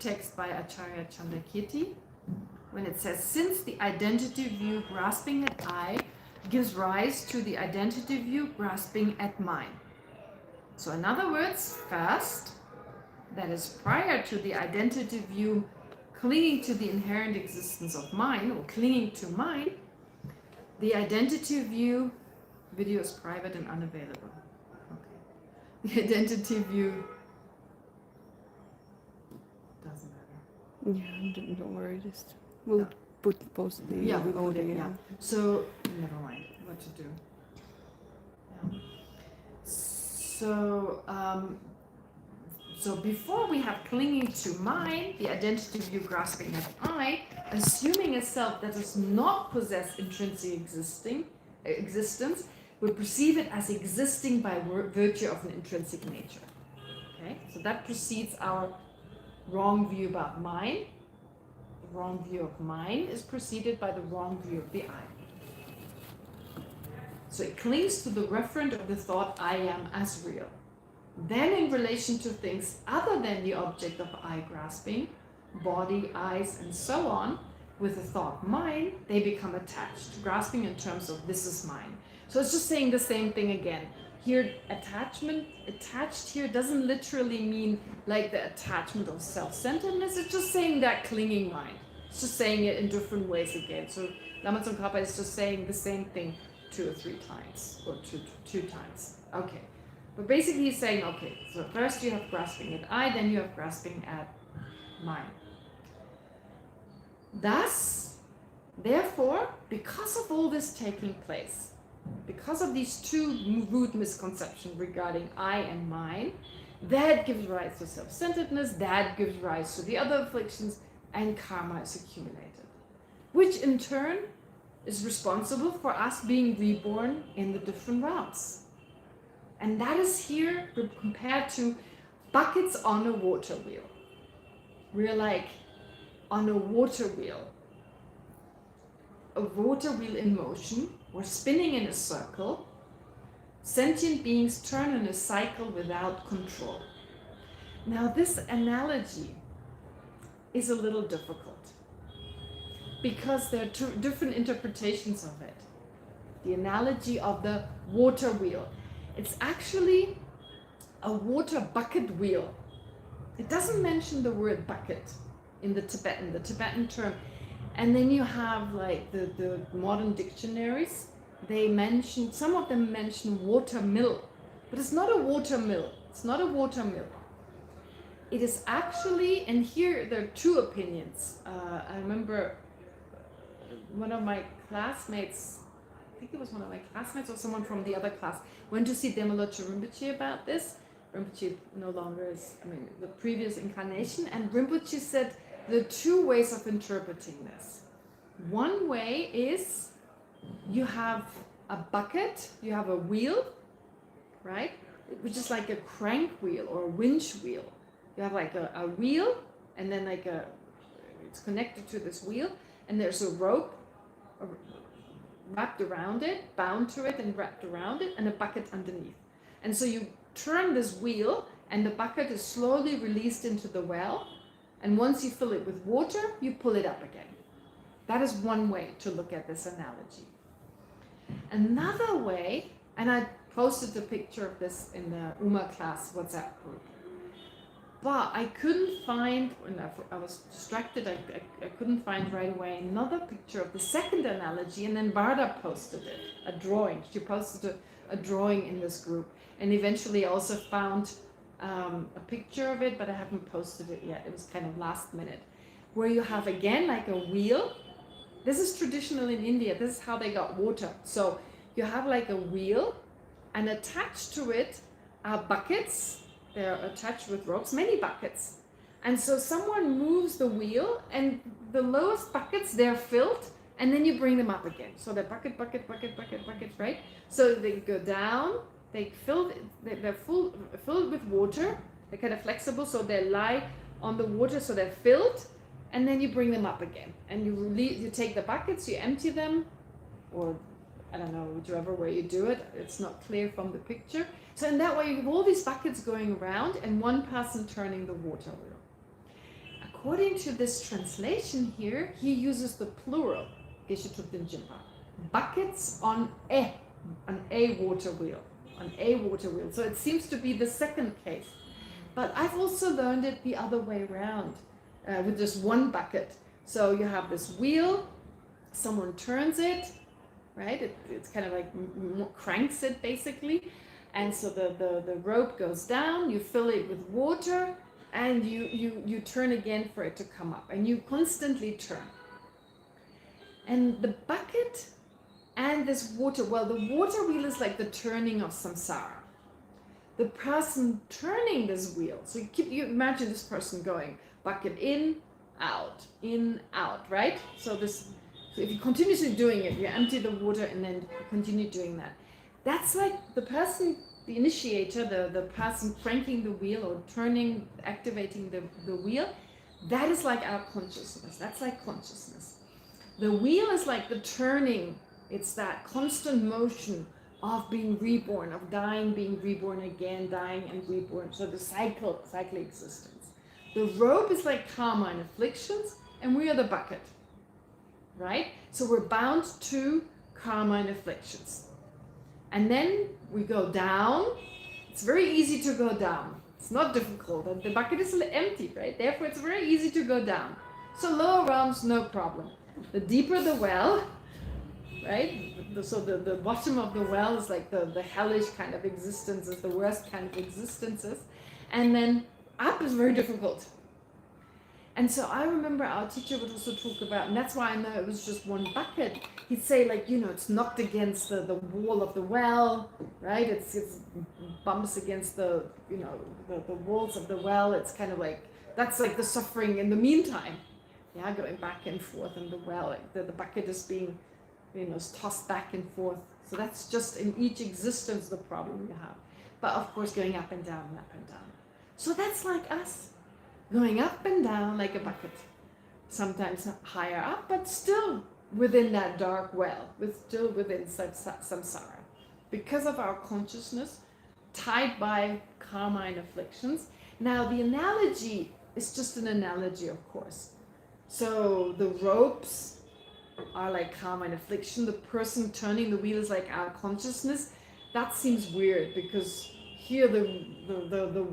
text by Acharya Chandrakirti when it says, since the identity view grasping at I gives rise to the identity view grasping at mine. So in other words, first, that is prior to the identity view clinging to the inherent existence of mine or clinging to mine, the identity view, video is private and unavailable. Okay. The identity view doesn't matter. Yeah, don't worry, just we'll post the we'll audio. yeah. So never mind what to do. Yeah. So before we have clinging to mine, the identity view grasping at I, assuming a self that does not possess intrinsic existence, we perceive it as existing by virtue of an intrinsic nature. Okay, so that precedes our wrong view about mine. The wrong view of mine is preceded by the wrong view of the I. So it clings to the referent of the thought I am as real. Then in relation to things other than the object of I grasping, body, eyes, and so on, with the thought mine, they become attached, grasping in terms of this is mine. So it's just saying the same thing again. Here, attachment, attached here doesn't literally mean like the attachment of self-centeredness, it's just saying that clinging mind. It's just saying it in different ways again. So Lama Tsongkhapa is just saying the same thing 2 or 3 times, or two times. Okay. But basically he's saying, okay, so first you have grasping at I, then you have grasping at mine. Thus, therefore, because of all this taking place, because of these two root misconceptions regarding I and mine, that gives rise to self-centeredness, that gives rise to the other afflictions, and karma is accumulated. Which in turn is responsible for us being reborn in the different realms. And that is here compared to buckets on a water wheel. We're like on a water wheel in motion. We're spinning in a circle. Sentient beings turn in a cycle without control. Now this analogy is a little difficult because there are two different interpretations of it. The analogy of the water wheel. It's actually a water bucket wheel. It doesn't mention the word bucket in the Tibetan term. And then you have like the modern dictionaries, some of them mention water mill, but it's not a water mill. It's not a water mill. It is actually, and here there are two opinions. I remember one of my classmates, I think it was one of my classmates or someone from the other class, went to see Demalocha Rinpoche about this. Rinpoche no longer is, the previous incarnation, and Rinpoche said there are two ways of interpreting this. One way is you have a bucket, you have a wheel, right? Which is like a crank wheel or a winch wheel. You have like a wheel, and then it's connected to this wheel, and there's a rope wrapped around it, bound to it and wrapped around it, and a bucket underneath. And so you turn this wheel and the bucket is slowly released into the well, and once you fill it with water, you pull it up again. That is one way to look at this analogy. Another way, and I posted a picture of this in the Uma class WhatsApp group, but I couldn't find, when I was distracted, I couldn't find right away another picture of the second analogy, and then Varda posted it, a drawing. She posted a drawing in this group, and eventually I also found a picture of it, but I haven't posted it yet. It was kind of last minute, where you have again like a wheel. This is traditional in India. This is how they got water. So you have like a wheel, and attached to it are buckets. They're attached with ropes, many buckets. And so someone moves the wheel, and the lowest buckets, they're filled, and then you bring them up again. So they're bucket, right? So they go down, they're filled with water. They're kind of flexible, so they lie on the water, so they're filled, and then you bring them up again. And you take the buckets, you empty them, or I don't know, whichever way you do it. It's not clear from the picture. So in that way, you have all these buckets going around and one person turning the water wheel. according to this translation here, he uses the plural, Geshe-Tupten Jinpa, buckets on a water wheel, So it seems to be the second case. But I've also learned it the other way around, with just one bucket. So you have this wheel, someone turns it, right? It's kind of like cranks it basically. And so the rope goes down, you fill it with water, and you turn again for it to come up. And you constantly turn. And the bucket and this water, well, the water wheel is like the turning of samsara. The person turning this wheel, so you imagine this person going bucket in, out, right? So if you continuously doing it, you empty the water and then continue doing that. That's like the person, the initiator, the person cranking the wheel or turning, activating the wheel. That is like our consciousness. That's like consciousness. The wheel is like the turning. It's that constant motion of being reborn, of dying, being reborn again, dying and reborn. So the cycle existence. The rope is like karma and afflictions, and we are the bucket, right? So we're bound to karma and afflictions. And then we go down. It's very easy to go down. It's not difficult. And the bucket is empty, right? Therefore, it's very easy to go down. So lower realms, no problem. The deeper the well, right? So the bottom of the well is like the hellish kind of existence, is the worst kind of existences. And then up is very difficult. And so I remember our teacher would also talk about, and that's why I know it was just one bucket. He'd say like, it's knocked against the wall of the well, right? It bumps against the walls of the well. It's kind of like, that's like the suffering in the meantime. Yeah, going back and forth in the well, like the bucket is being, tossed back and forth. So that's just in each existence the problem you have. But of course, going up and down, up and down. So that's like us, going up and down like a bucket. Sometimes higher up, but still within that dark well, still within samsara. Because of our consciousness, tied by karma and afflictions. Now the analogy is just an analogy, of course. So the ropes are like karma and affliction. The person turning the wheel is like our consciousness. That seems weird because here the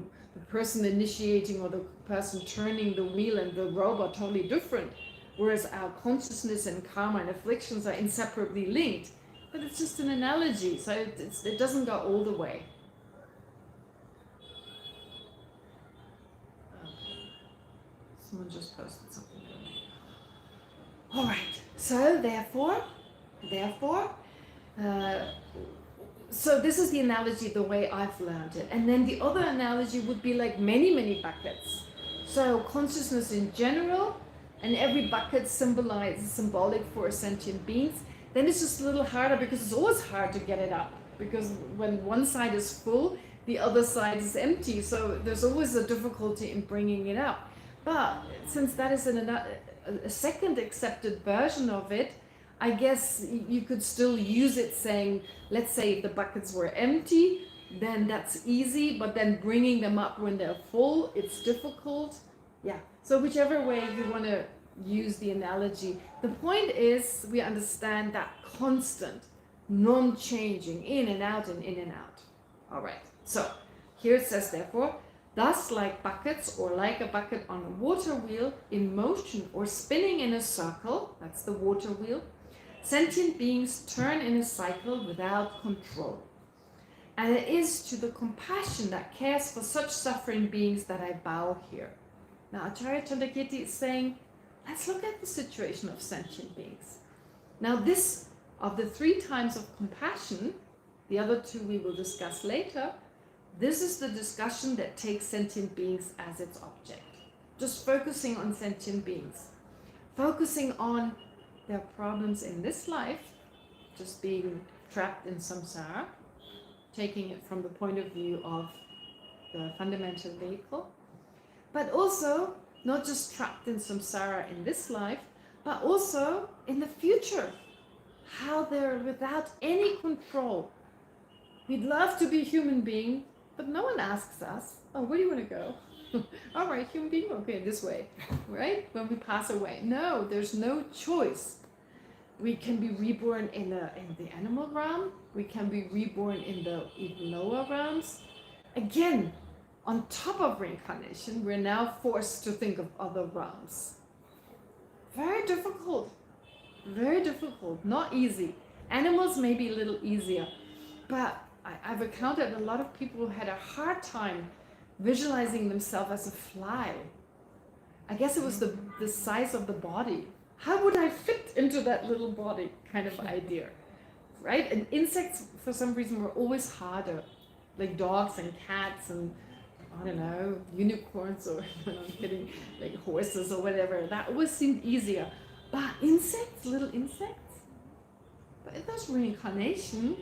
person initiating or the person turning the wheel and the rope are totally different. Whereas our consciousness and karma and afflictions are inseparably linked. But it's just an analogy, so it doesn't go all the way. Someone just posted something. All right. So therefore, so this is the analogy, the way I've learned it. And then the other analogy would be like many buckets. So consciousness in general, and every bucket symbolic for sentient beings. Then it's just a little harder because it's always hard to get it up. Because when one side is full, the other side is empty. So there's always a difficulty in bringing it up. But since that is a second accepted version of it, I guess you could still use it saying, let's say if the buckets were empty, then that's easy, but then bringing them up when they're full, it's difficult. Yeah, so whichever way you want to use the analogy. The point is we understand that constant, non-changing, in and out and in and out. All right, so here it says therefore, thus, like buckets or like a bucket on a water wheel in motion or spinning in a circle, that's the water wheel, sentient beings turn in a cycle without control. And it is to the compassion that cares for such suffering beings that I bow here. Now Acharya Chandrakirti is saying, let's look at the situation of sentient beings. Now this, of the 3 times of compassion, the other 2 we will discuss later, this is the discussion that takes sentient beings as its object. Just focusing on sentient beings. Focusing on their problems in this life, just being trapped in samsara, taking it from the point of view of the fundamental vehicle. But also, not just trapped in samsara in this life, but also in the future. How they're without any control. We'd love to be human beings, but no one asks us, oh, where do you want to go? All right, human being, okay, this way, right? When we pass away. No, there's no choice. We can be reborn in the animal realm. We can be reborn in the even lower realms. Again, on top of reincarnation, we're now forced to think of other realms. Very difficult. Very difficult. Not easy. Animals may be a little easier, but I've encountered a lot of people who had a hard time visualizing themselves as a fly. I guess it was the size of the body. How would I fit into that little body kind of idea, right? And insects, for some reason, were always harder, like dogs and cats and, I don't know, unicorns or, I'm kidding, like horses or whatever. That always seemed easier. But insects, little insects? But if there's reincarnation,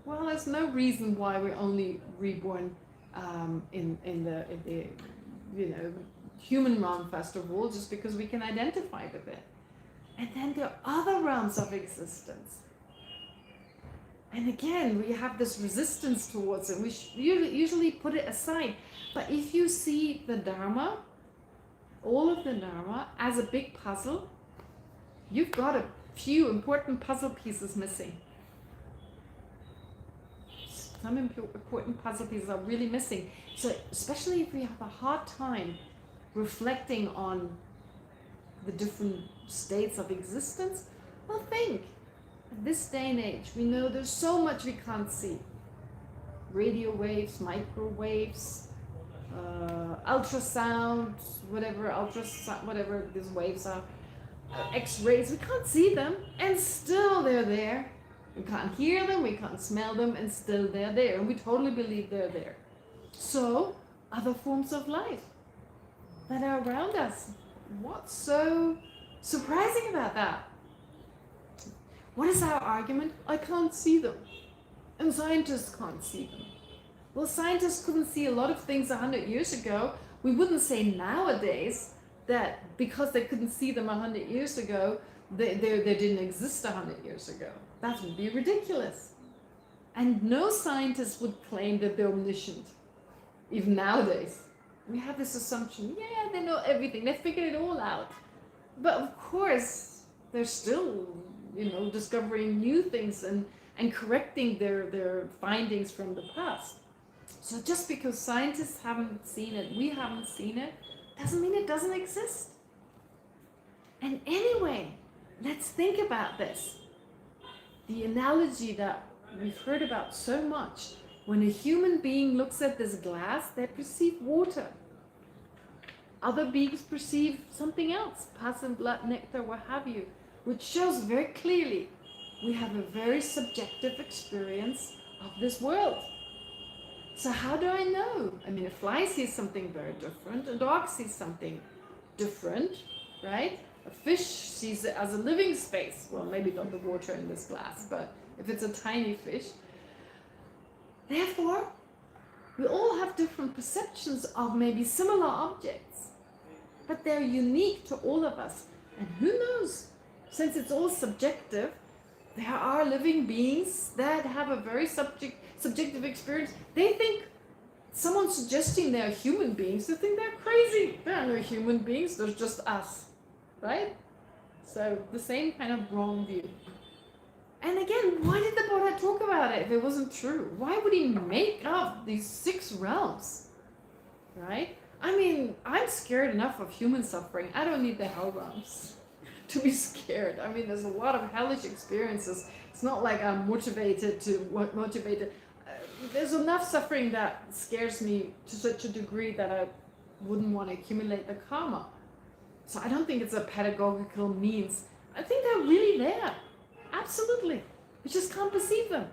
well, there's no reason why we're only reborn in the human realm first of all, just because we can identify with it. And then there are other realms of existence. And again, we have this resistance towards it. We usually put it aside. But if you see the Dharma, all of the Dharma, as a big puzzle, you've got a few important puzzle pieces missing. Some important puzzle pieces are really missing. So especially if we have a hard time reflecting on the different states of existence, well, think. At this day and age, we know there's so much we can't see. Radio waves, microwaves, ultrasound, whatever these waves are, X-rays, we can't see them, and still they're there. We can't hear them, we can't smell them, and still they're there, and we totally believe they're there. So, other forms of life that are around us. What's so surprising about that? What is our argument? I can't see them. And scientists can't see them. Well, scientists couldn't see a lot of things 100 years ago. We wouldn't say nowadays that because they couldn't see them 100 years ago, they didn't exist 100 years ago. That would be ridiculous. And no scientist would claim that they're omniscient, even nowadays. We have this assumption, yeah, they know everything, they figured it all out. But of course, they're still, discovering new things and correcting their findings from the past. So just because scientists haven't seen it, we haven't seen it, doesn't mean it doesn't exist. And anyway, let's think about this. The analogy that we've heard about so much, when a human being looks at this glass, they perceive water. Other beings perceive something else, pus and blood, nectar, what have you, which shows very clearly we have a very subjective experience of this world. So how do I know? I mean, a fly sees something very different, a dog sees something different, right? A fish sees it as a living space. Well, maybe not the water in this glass, but if it's a tiny fish. Therefore, we all have different perceptions of maybe similar objects, but they're unique to all of us. And who knows? Since it's all subjective, there are living beings that have a very subjective experience. They think someone suggesting they're human beings, they think they're crazy. There are no human beings, there's just us, right? So the same kind of wrong view. And again, why did the Buddha talk about it if it wasn't true? Why would he make up these 6 realms, right? I mean, I'm scared enough of human suffering. I don't need the hell realms to be scared. I mean, there's a lot of hellish experiences. It's not like I'm motivated. There's enough suffering that scares me to such a degree that I wouldn't want to accumulate the karma. So I don't think it's a pedagogical means. I think they're really there. Absolutely. We just can't perceive them.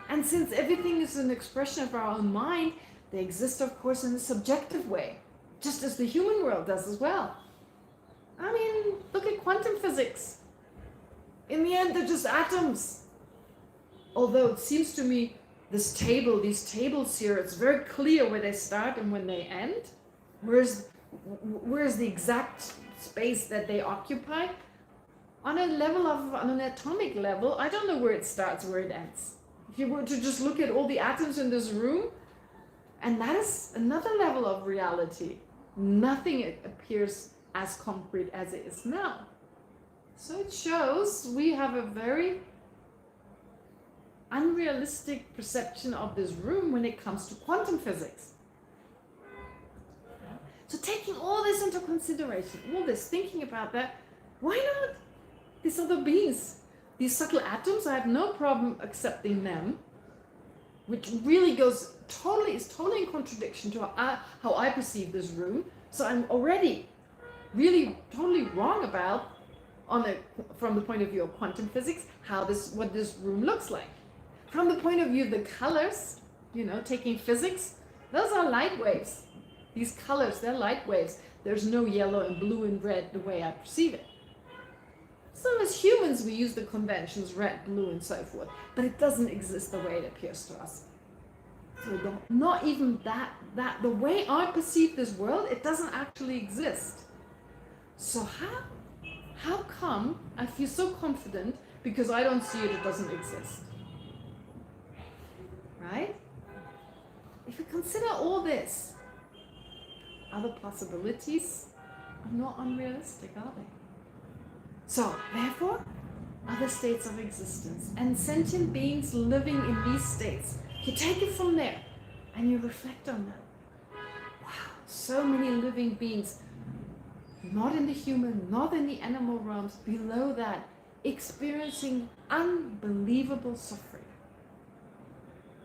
And since everything is an expression of our own mind, they exist, of course, in a subjective way, just as the human world does as well. I mean, look at quantum physics. In the end, they're just atoms. Although it seems to me these tables here, it's very clear where they start and when they end. Where's the exact space that they occupy? On an atomic level, I don't know where it starts, where it ends. If you were to just look at all the atoms in this room, and that is another level of reality. Nothing appears as concrete as it is now. So it shows we have a very unrealistic perception of this room when it comes to quantum physics. So taking all this into consideration, all this, thinking about that, why not these other beings? These subtle atoms, I have no problem accepting them, which really is totally in contradiction to how I perceive this room. So I'm already really totally wrong about, from the point of view of quantum physics, what this room looks like. From the point of view of the colors, taking physics, those are light waves. These colors, they're light waves. There's no yellow and blue and red the way I perceive it. So as humans, we use the conventions, red, blue, and so forth, but it doesn't exist the way it appears to us. So not even that, the way I perceive this world, it doesn't actually exist. So how come I feel so confident because I don't see it, it doesn't exist? Right? If we consider all this, other possibilities are not unrealistic, are they? So, therefore, other states of existence and sentient beings living in these states, you take it from there and you reflect on that. Wow, so many living beings, not in the human, not in the animal realms, below that, experiencing unbelievable suffering.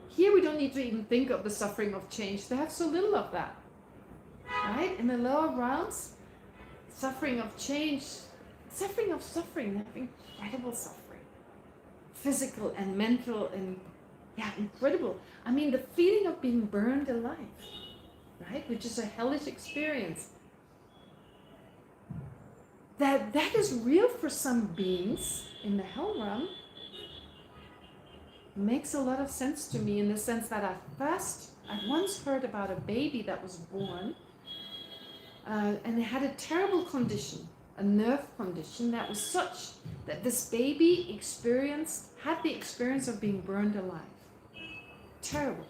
Here we don't need to even think of the suffering of change. They have so little of that. Right? In the lower realms, suffering of change, they have incredible suffering. Physical and mental and, incredible. I mean, the feeling of being burned alive, right? Which is a hellish experience. That is real for some beings in the hell realm. Makes a lot of sense to me in the sense that I once heard about a baby that was born and it had a terrible condition, a nerve condition that was such that this baby had the experience of being burned alive. Terrible.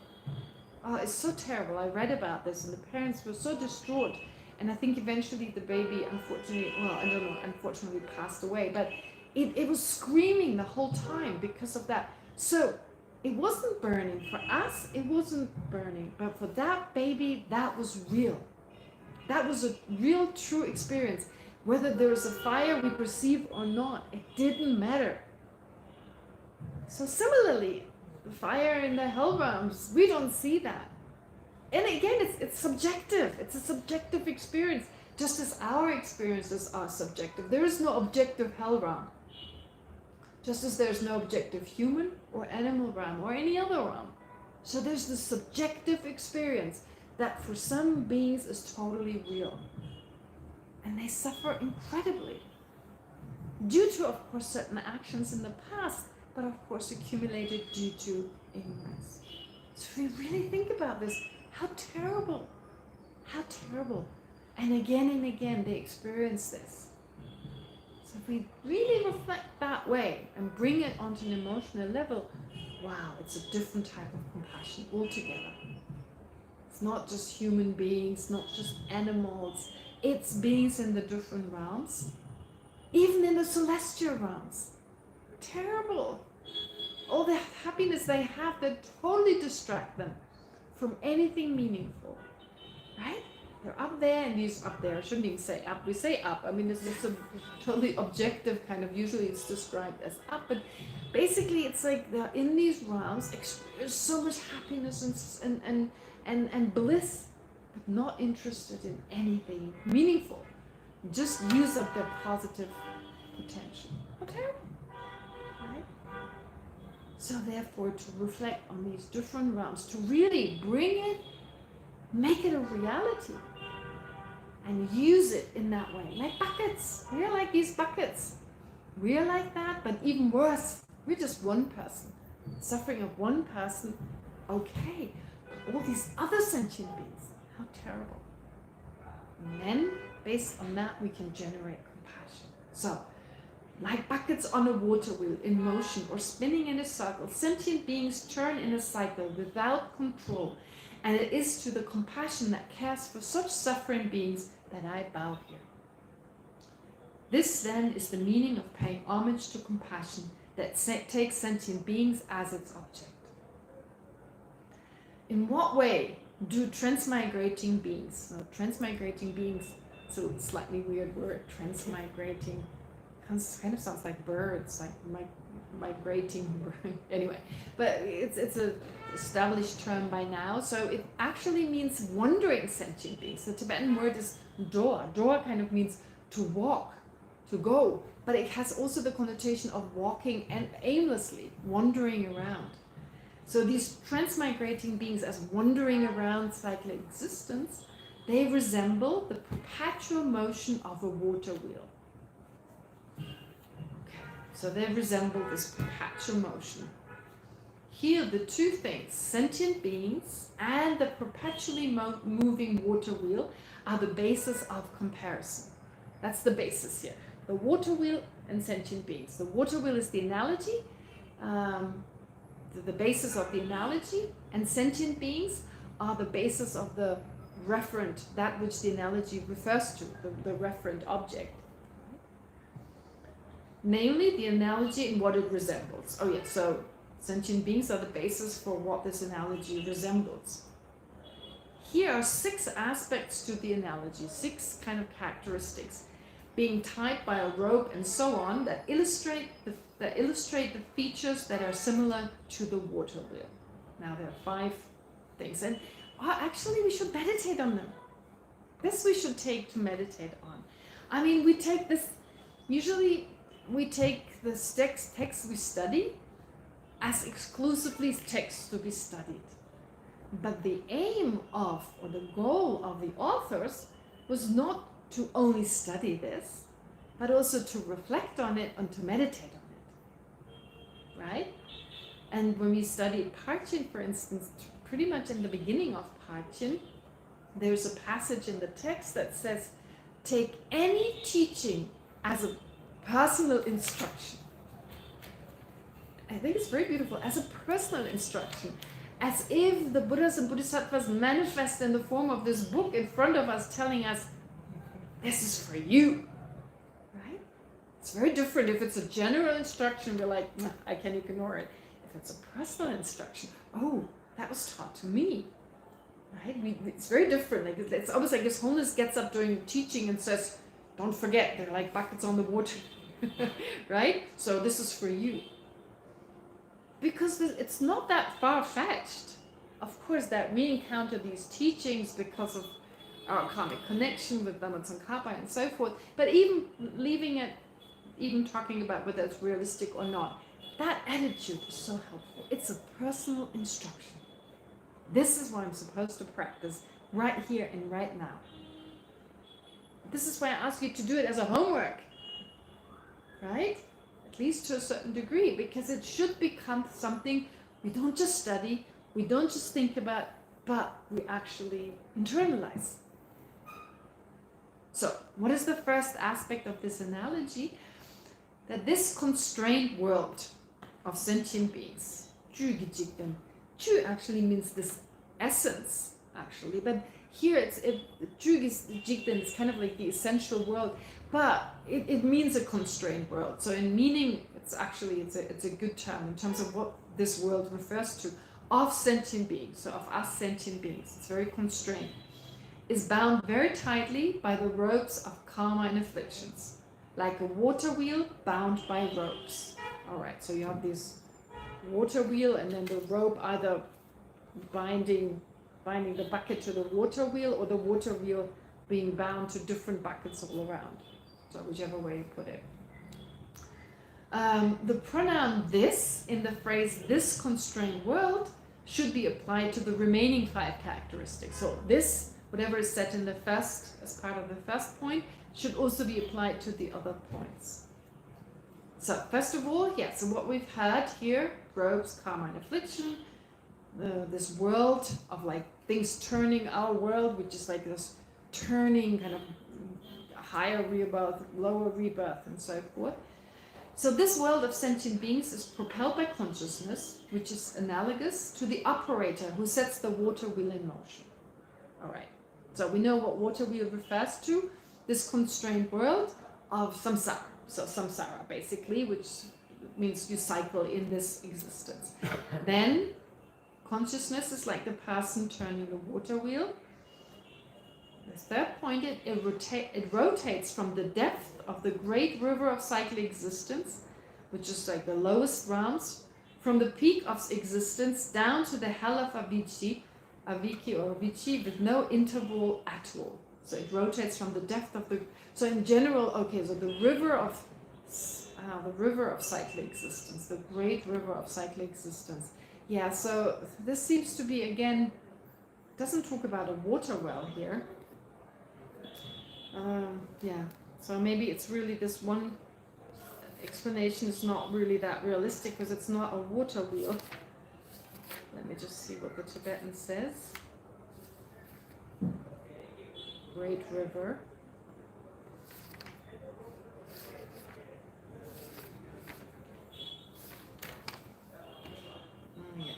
Oh, it's so terrible. I read about this and the parents were so distraught, and I think eventually the baby unfortunately passed away, but it was screaming the whole time because of that. So it wasn't burning. For us, it wasn't burning. But for that baby, that was real. That was a real, true experience. Whether there was a fire we perceive or not, it didn't matter. So similarly, the fire in the hell realms, we don't see that. And again, it's subjective. It's a subjective experience, just as our experiences are subjective. There is no objective hell realm. Just as there's no objective human or animal realm or any other realm. So there's the subjective experience that for some beings is totally real. And they suffer incredibly. Due to, of course, certain actions in the past, but of course accumulated due to ignorance. So if we really think about this, how terrible. How terrible. And again, they experience this. So if we really reflect that way and bring it onto an emotional level, wow, it's a different type of compassion altogether. It's not just human beings, not just animals, it's beings in the different realms, even in the celestial realms. Terrible. All the happiness they have, they totally distract them from anything meaningful, right? They're up there, and these up there, I shouldn't even say up, we say up. I mean, it's just a totally objective kind of, usually it's described as up, but basically it's like they're in these realms, experience so much happiness and bliss, but not interested in anything meaningful. Just use up their positive potential. Okay? Right? So therefore, to reflect on these different realms, to really bring it, make it a reality, and use it in that way. Like buckets. We're like these buckets. We're like that, but even worse, we're just one person. Suffering of one person, okay. But all these other sentient beings, how terrible. And then, based on that, we can generate compassion. So, like buckets on a water wheel in motion or spinning in a circle, sentient beings turn in a cycle without control and it is to the compassion that cares for such suffering beings that I bow here. This then is the meaning of paying homage to compassion that takes sentient beings as its object. In what way do transmigrating beings, transmigrating beings, it's a slightly weird word, transmigrating, kind of sounds like birds, like migrating, anyway, but it's a established term by now, so it actually means wandering sentient beings. The Tibetan word is doa. Doa kind of means to walk, to go, but it has also the connotation of walking and aimlessly, wandering around. So these transmigrating beings as wandering around cyclic existence, they resemble the perpetual motion of a water wheel. Okay, so they resemble this perpetual motion. Here, the two things, sentient beings and the perpetually moving water wheel, are the basis of comparison. That's the basis here. The water wheel and sentient beings. The water wheel is the analogy, the basis of the analogy, and sentient beings are the basis of the referent, that which the analogy refers to, the referent object. Namely, the analogy and what it resembles. Oh yeah, so sentient beings are the basis for what this analogy resembles. Here are 6 aspects to the analogy, 6 kind of characteristics, being tied by a rope and so on, that illustrate the features that are similar to the water wheel. Now there are 5 things, and actually we should meditate on them. This we should take to meditate on. I mean, we take this, usually we take the text we study as exclusively texts to be studied. But the aim of, or the goal of the authors was not to only study this, but also to reflect on it and to meditate on it, right? And when we study Parchin, for instance, pretty much in the beginning of Parchin, there's a passage in the text that says, take any teaching as a personal instruction. I think it's very beautiful, as a personal instruction, as if the Buddhas and Bodhisattvas manifest in the form of this book in front of us, telling us, this is for you, right? It's very different if it's a general instruction, we're like, nah, I can ignore it. If it's a personal instruction, oh, that was taught to me, right? It's very different. Like, it's almost like His Holiness gets up during teaching and says, don't forget, they're like buckets on the water, right? So this is for you. Because it's not that far-fetched, of course, that we encounter these teachings because of our karmic connection with Dhamma Tsongkhapa and so forth, but even leaving it, even talking about whether it's realistic or not, that attitude is so helpful. It's a personal instruction. This is what I'm supposed to practice right here and right now. This is why I ask you to do it as a homework, right? At least to a certain degree, because it should become something we don't just study, we don't just think about, but we actually internalize. So, what is the first aspect of this analogy? That this constrained world of sentient beings, Ju actually means this essence, actually, but here Ju is kind of like the essential world, but it means a constrained world. So in meaning, it's a good term in terms of what this world refers to, of sentient beings, so of us sentient beings. It's very constrained. Is bound very tightly by the ropes of karma and afflictions, like a water wheel bound by ropes. All right, so you have this water wheel and then the rope either binding the bucket to the water wheel, or the water wheel being bound to different buckets all around. So whichever way you put it. The pronoun this in the phrase this constrained world should be applied to the remaining 5 characteristics. So this, whatever is said in the first, as part of the first point, should also be applied to the other points. So first of all, so what we've heard here, ropes, karma and affliction, this world of like things turning our world, which is like this turning kind of higher rebirth, lower rebirth and so forth. So this world of sentient beings is propelled by consciousness, which is analogous to the operator who sets the water wheel in motion. All right. So we know what water wheel refers to, this constrained world of samsara. So samsara, basically, which means you cycle in this existence. Then consciousness is like the person turning the water wheel. The third point, it rotates from the depth of the great river of cyclic existence, which is like the lowest realms, from the peak of existence down to the hell of Avicii or Avicii, with no interval at all. So it rotates from the depth of the. So in general, okay. So the river of cyclic existence, the great river of cyclic existence. Yeah. So this seems to be, again, doesn't talk about a water well here. Yeah. So maybe it's really this one explanation is not really that realistic because it's not a water wheel. Let me just see what the Tibetan says. Great river. Yeah.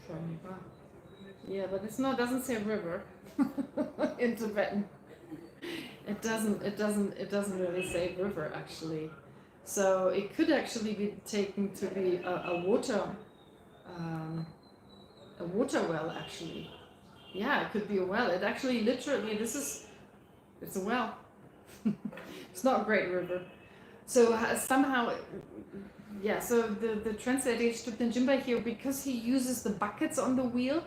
Tromba. Yeah, but it's not. Doesn't say river in Tibetan. It doesn't really say river actually. So it could actually be taken to be a water well actually. Yeah, it could be a well. It actually literally it's a well. It's not a great river. So somehow, yeah. So the translator Thupten Jinpa here, because he uses the buckets on the wheel,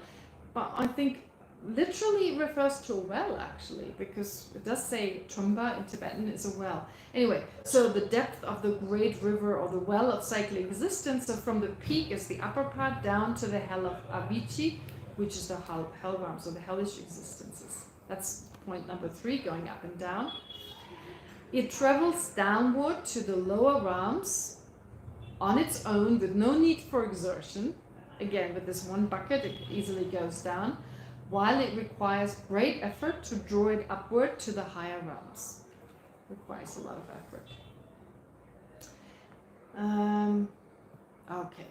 but I think literally refers to a well actually, because it does say Tromba in Tibetan is a well. Anyway, so the depth of the great river or the well of cyclic existence, so from the peak is the upper part down to the hell of Avicii, which is the hell realms, so the hellish existences. That's point number 3, going up and down. It travels downward to the lower realms on its own with no need for exertion. Again, with this one bucket, it easily goes down, while it requires great effort to draw it upward to the higher realms. Requires a lot of effort. Okay.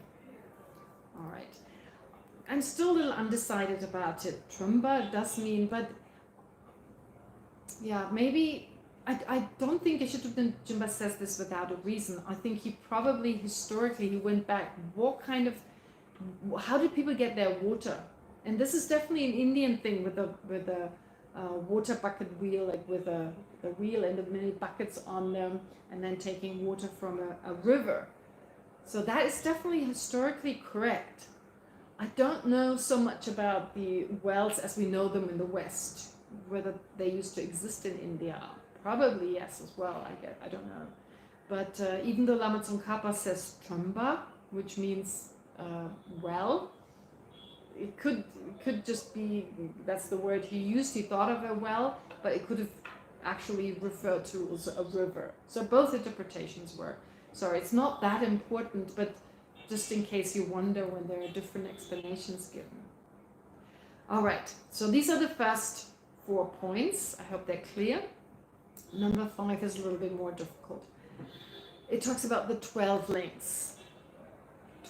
All right. I'm still a little undecided about it. Tromba does mean, but yeah, maybe I don't think Thupten Jinpa says this without a reason. I think he probably historically he went back. How did people get their water? And this is definitely an Indian thing with the water bucket wheel, like with the wheel and the many buckets on them, and then taking water from a river. So that is definitely historically correct. I don't know so much about the wells as we know them in the West, whether they used to exist in India. Probably yes as well, I don't know. But even though Lama Tsongkhapa says Tromba, which means well, it could just be, that's the word he used, he thought of a well, but it could have actually referred to also a river. So both interpretations work. Sorry, it's not that important, but just in case you wonder when there are different explanations given. All right, so these are the first 4 points. I hope they're clear. Number 5 is a little bit more difficult. It talks about the 12 links.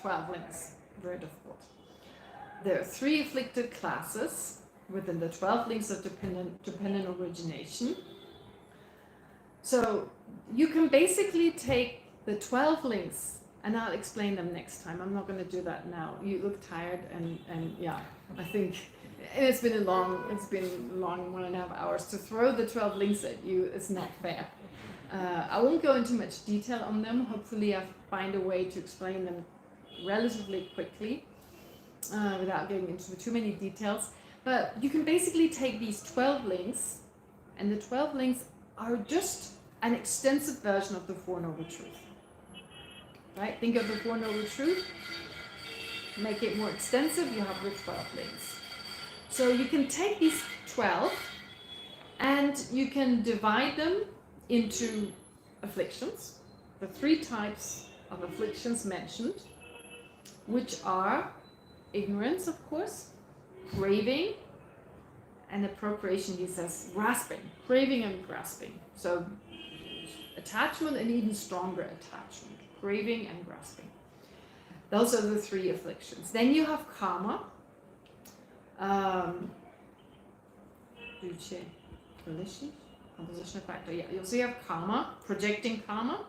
12 links, very difficult. There are 3 afflicted classes within the 12 links of dependent origination. So you can basically take the 12 links, and I'll explain them next time. I'm not going to do that now. You look tired, and yeah, I think it's been long 1.5 hours. To throw the 12 links at you is not fair. I won't go into much detail on them. Hopefully I find a way to explain them relatively quickly without getting into too many details. But you can basically take these 12 links, and the 12 links are just an extensive version of the Four Noble Truths. Right? Think of the Four Noble Truths, make it more extensive, you have the 12 links. So you can take these 12 and you can divide them into afflictions, the 3 types of afflictions mentioned, which are ignorance, of course, craving, and appropriation, he says grasping, craving and grasping. So attachment and even stronger attachment, craving and grasping. Those are the three afflictions. Then you have karma, composition factor. Yeah, so you have karma, projecting karma,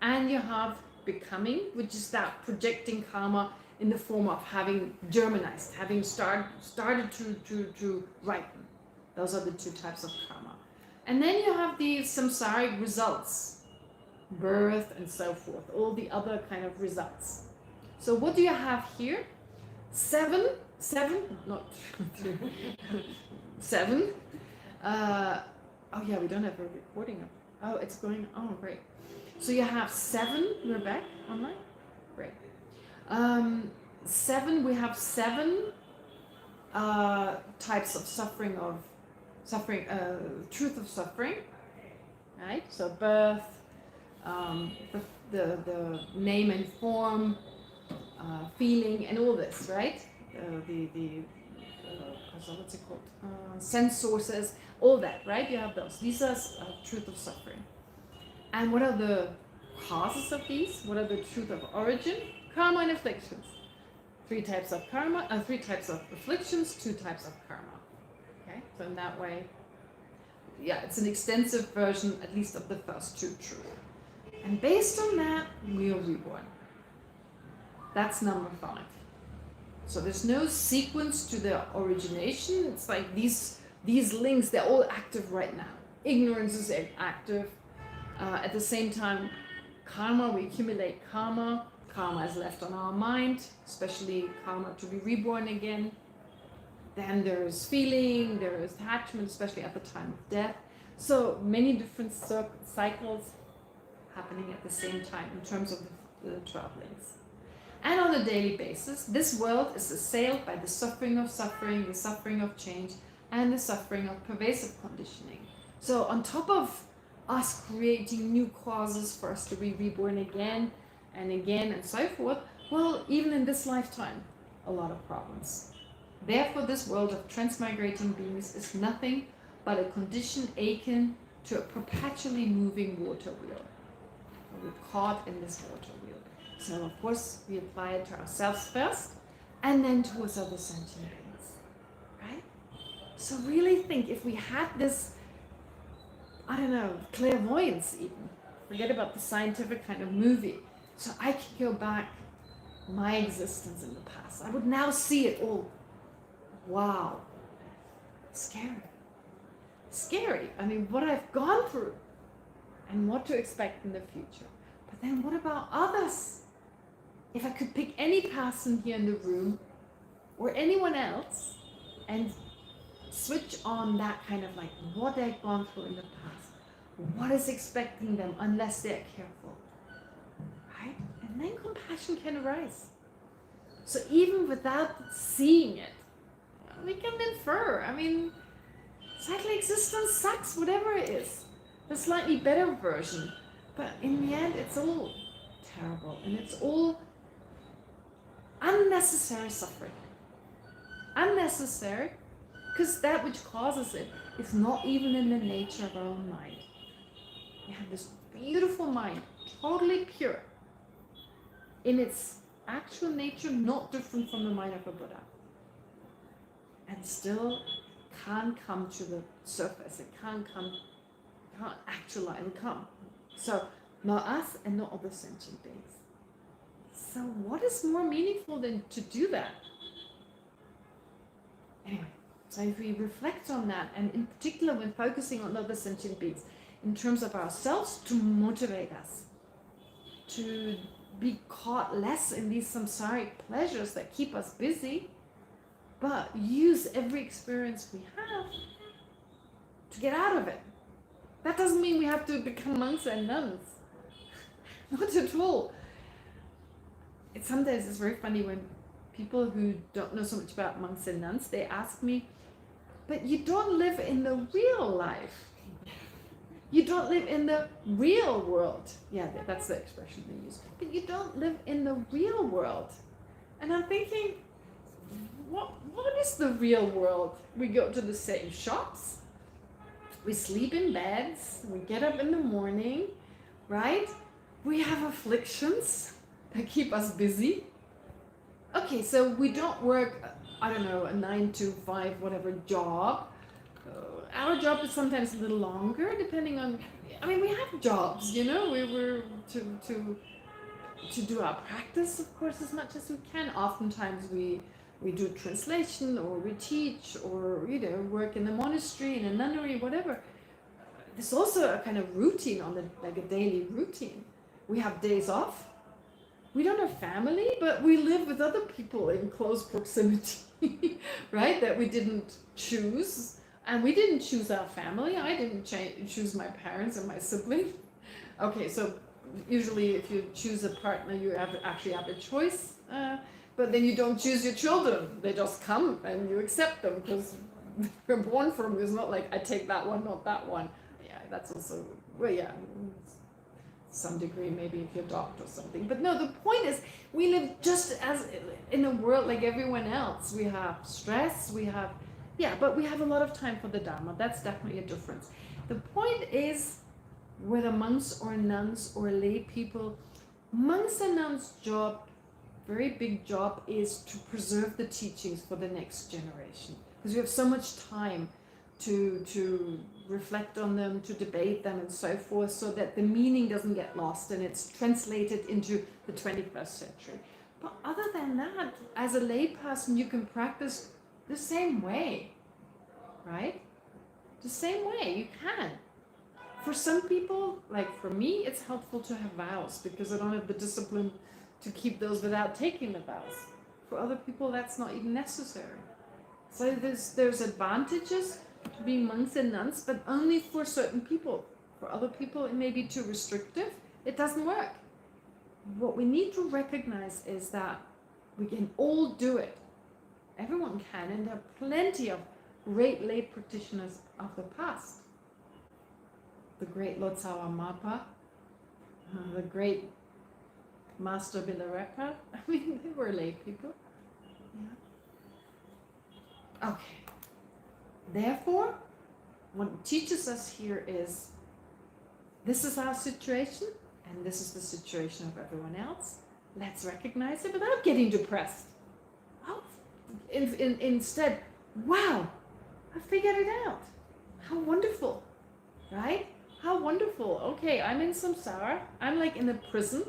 and you have becoming, which is that projecting karma in the form of having germinized, having started to ripen. Those are the two types of karma. And then you have the samsaric results, birth and so forth, all the other kind of results. So what do you have here? Seven, not seven. Oh yeah, we don't have a recording of. Oh, it's going. Oh, great. So you have seven. We're back online. Great. Seven. We have seven types of suffering. Truth of suffering. Right. So birth, the name and form, feeling, and all this. Right. What's it called? Sense sources, all that, right? You have those. These are truth of suffering. And what are the causes of these? What are the truth of origin? Karma and afflictions. Three types of karma, three types of afflictions, two types of karma. Okay, so in that way, yeah, it's an extensive version, at least of the first two truths. And based on that, we are reborn. That's number 5. So there's no sequence to the origination. It's like these links, they're all active right now. Ignorance is active. At the same time, karma, we accumulate karma. Karma is left on our mind, especially karma to be reborn again. Then there is feeling, there is attachment, especially at the time of death. So many different cycles happening at the same time in terms of the 12 links. And on a daily basis, this world is assailed by the suffering of change, and the suffering of pervasive conditioning. So on top of us creating new causes for us to be reborn again and so forth, well, even in this lifetime, a lot of problems. Therefore, this world of transmigrating beings is nothing but a condition akin to a perpetually moving water wheel. We're caught in this water wheel. So of course we apply it to ourselves first, and then towards other sentient beings, right? So really think, if we had this, I don't know, clairvoyance even, forget about the scientific kind of movie, so I could go back my existence in the past. I would now see it all. Wow. Scary. I mean, what I've gone through and what to expect in the future. But then what about others? If I could pick any person here in the room or anyone else and switch on that kind of like what they've gone through in the past, what is expecting them unless they're careful, right? And then compassion can arise. So even without seeing it, we can infer. I mean, cyclic existence sucks, whatever it is. The slightly better version. But in the end, it's all terrible, and it's all unnecessary suffering. Unnecessary, because that which causes it is not even in the nature of our own mind. We have this beautiful mind, totally pure, in its actual nature, not different from the mind of a Buddha, and still can't come to the surface. It can't actualize and come. So not us and not other sentient beings. So what is more meaningful than to do that? Anyway, so if we reflect on that, and in particular when focusing on other sentient beings, in terms of ourselves, to motivate us, to be caught less in these samsaric pleasures that keep us busy, but use every experience we have to get out of it. That doesn't mean we have to become monks and nuns. Not at all. Sometimes it's very funny when people who don't know so much about monks and nuns, they ask me, but you don't live in the real life. You don't live in the real world. Yeah, that's the expression they use. But you don't live in the real world. And I'm thinking, what is the real world. We go to the same shops, we sleep in beds, we get up in the morning, right? We have afflictions that keep us busy. Okay, so we don't work, I don't know, a 9 to 5, whatever job. Our job is sometimes a little longer, depending on. I mean, we have jobs, you know. We were to do our practice, of course, as much as we can. Oftentimes, we do translation, or we teach, or work in the monastery, in a nunnery, whatever. There's also a kind of routine like a daily routine. We have days off. We don't have family, but we live with other people in close proximity, right? That we didn't choose. And we didn't choose our family. I didn't choose my parents and my siblings. Okay, so usually if you choose a partner, you actually have a choice. But then you don't choose your children. They just come and you accept them because we're born from. It's not like I take that one, not that one. Yeah, that's also, well, yeah. Some degree, maybe if you adopt or something. But no, the point is, we live just as in a world like everyone else. We have stress, but we have a lot of time for the Dharma. That's definitely a difference. The point is, whether monks or nuns or lay people, monks and nuns' job, very big job, is to preserve the teachings for the next generation. Because we have so much time to reflect on them, to debate them and so forth, so that the meaning doesn't get lost and it's translated into the 21st century. But other than that, as a layperson, you can practice the same way, right? The same way, you can. For some people, like for me, it's helpful to have vows because I don't have the discipline to keep those without taking the vows. For other people, that's not even necessary. So there's advantages to being monks and nuns, but only for certain people. For other people, it may be too restrictive. It doesn't work. What we need to recognize is that we can all do it. Everyone can, and there are plenty of great lay practitioners of the past. The great Lotsawa Mapa, the great Master Milarepa. I mean, they were lay people. Yeah. Okay. Therefore, what it teaches us here is, this is our situation, and this is the situation of everyone else. Let's recognize it without getting depressed. Oh, instead, wow, I figured it out. How wonderful, right? How wonderful. Okay, I'm in samsara. I'm like in a prison.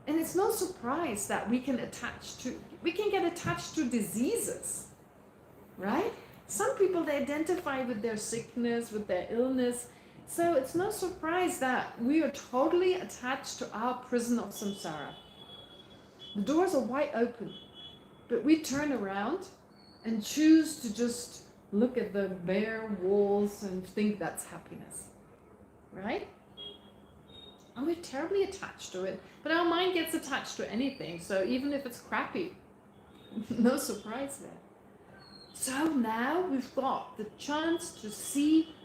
And it's no surprise that we can get attached to diseases, right? Some people, they identify with their sickness, with their illness. So it's no surprise that we are totally attached to our prison of samsara. The doors are wide open, but we turn around and choose to just look at the bare walls and think that's happiness, right? And we're terribly attached to it, but our mind gets attached to anything, so even if it's crappy, no surprise there. So now we've got the chance to see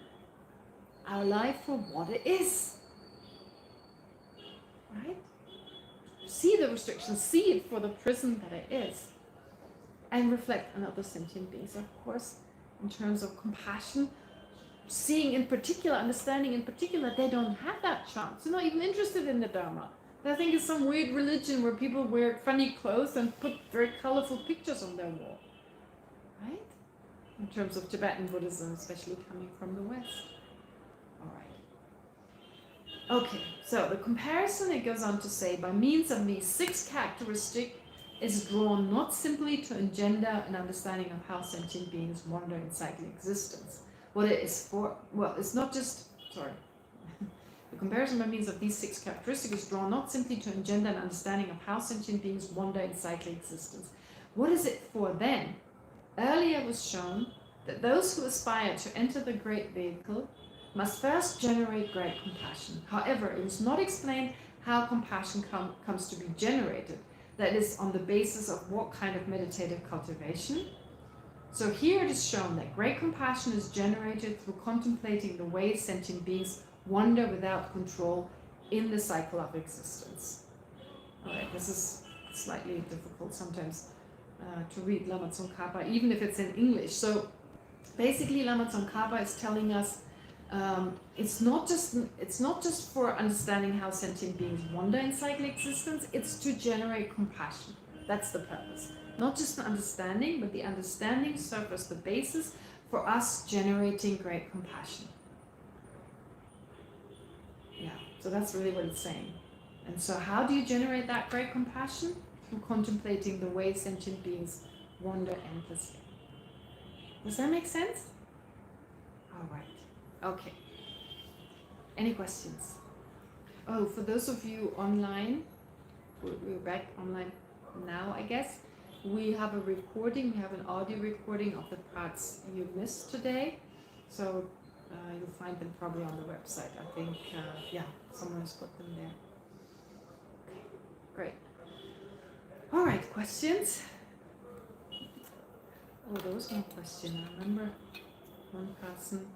our life for what it is, right? See the restrictions, see it for the prison that it is, and reflect on other sentient beings, of course, in terms of compassion, seeing in particular, understanding in particular, they don't have that chance. They're not even interested in the Dharma. They think it's some weird religion where people wear funny clothes and put very colorful pictures on their wall, right? In terms of Tibetan Buddhism, especially coming from the West. All right. Okay, so the comparison, it goes on to say, by means of these 6 characteristics is drawn not simply to engender an understanding of how sentient beings wander in cyclic existence. What it is for, well, it's not just, the comparison by means of these 6 characteristics is drawn not simply to engender an understanding of how sentient beings wander in cyclic existence. What is it for then? Earlier was shown that those who aspire to enter the great vehicle must first generate great compassion. However, it is not explained how compassion comes to be generated. That is, on the basis of what kind of meditative cultivation. So here it is shown that great compassion is generated through contemplating the way sentient beings wander without control in the cycle of existence. All right, this is slightly difficult sometimes to read Lama Tsongkhapa, even if it's in English. So basically, Lama Tsongkhapa is telling us it's not just for understanding how sentient beings wander in cyclic existence. It's to generate compassion. That's the purpose. Not just an understanding, but the understanding serves as the basis for us generating great compassion. Yeah, so that's really what it's saying. And so how do you generate that great compassion? Through contemplating the way sentient beings wander endlessly. Does that make sense? All right. Okay. Any questions? Oh, for those of you online, we're back online now, I guess. We have a recording, we have an audio recording of the parts you missed today. So you'll find them probably on the website. I think, yeah, someone has put them there. Okay, great. All right, questions? Oh, there was one question. I remember one person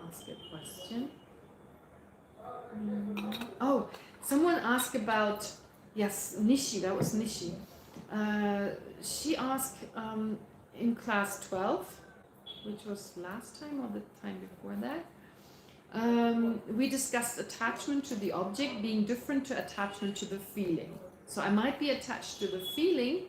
asked a question. Oh, someone asked about, yes, Nishi, that was Nishi. She asked in class 12, which was last time or the time before that, we discussed attachment to the object being different to attachment to the feeling. So I might be attached to the feeling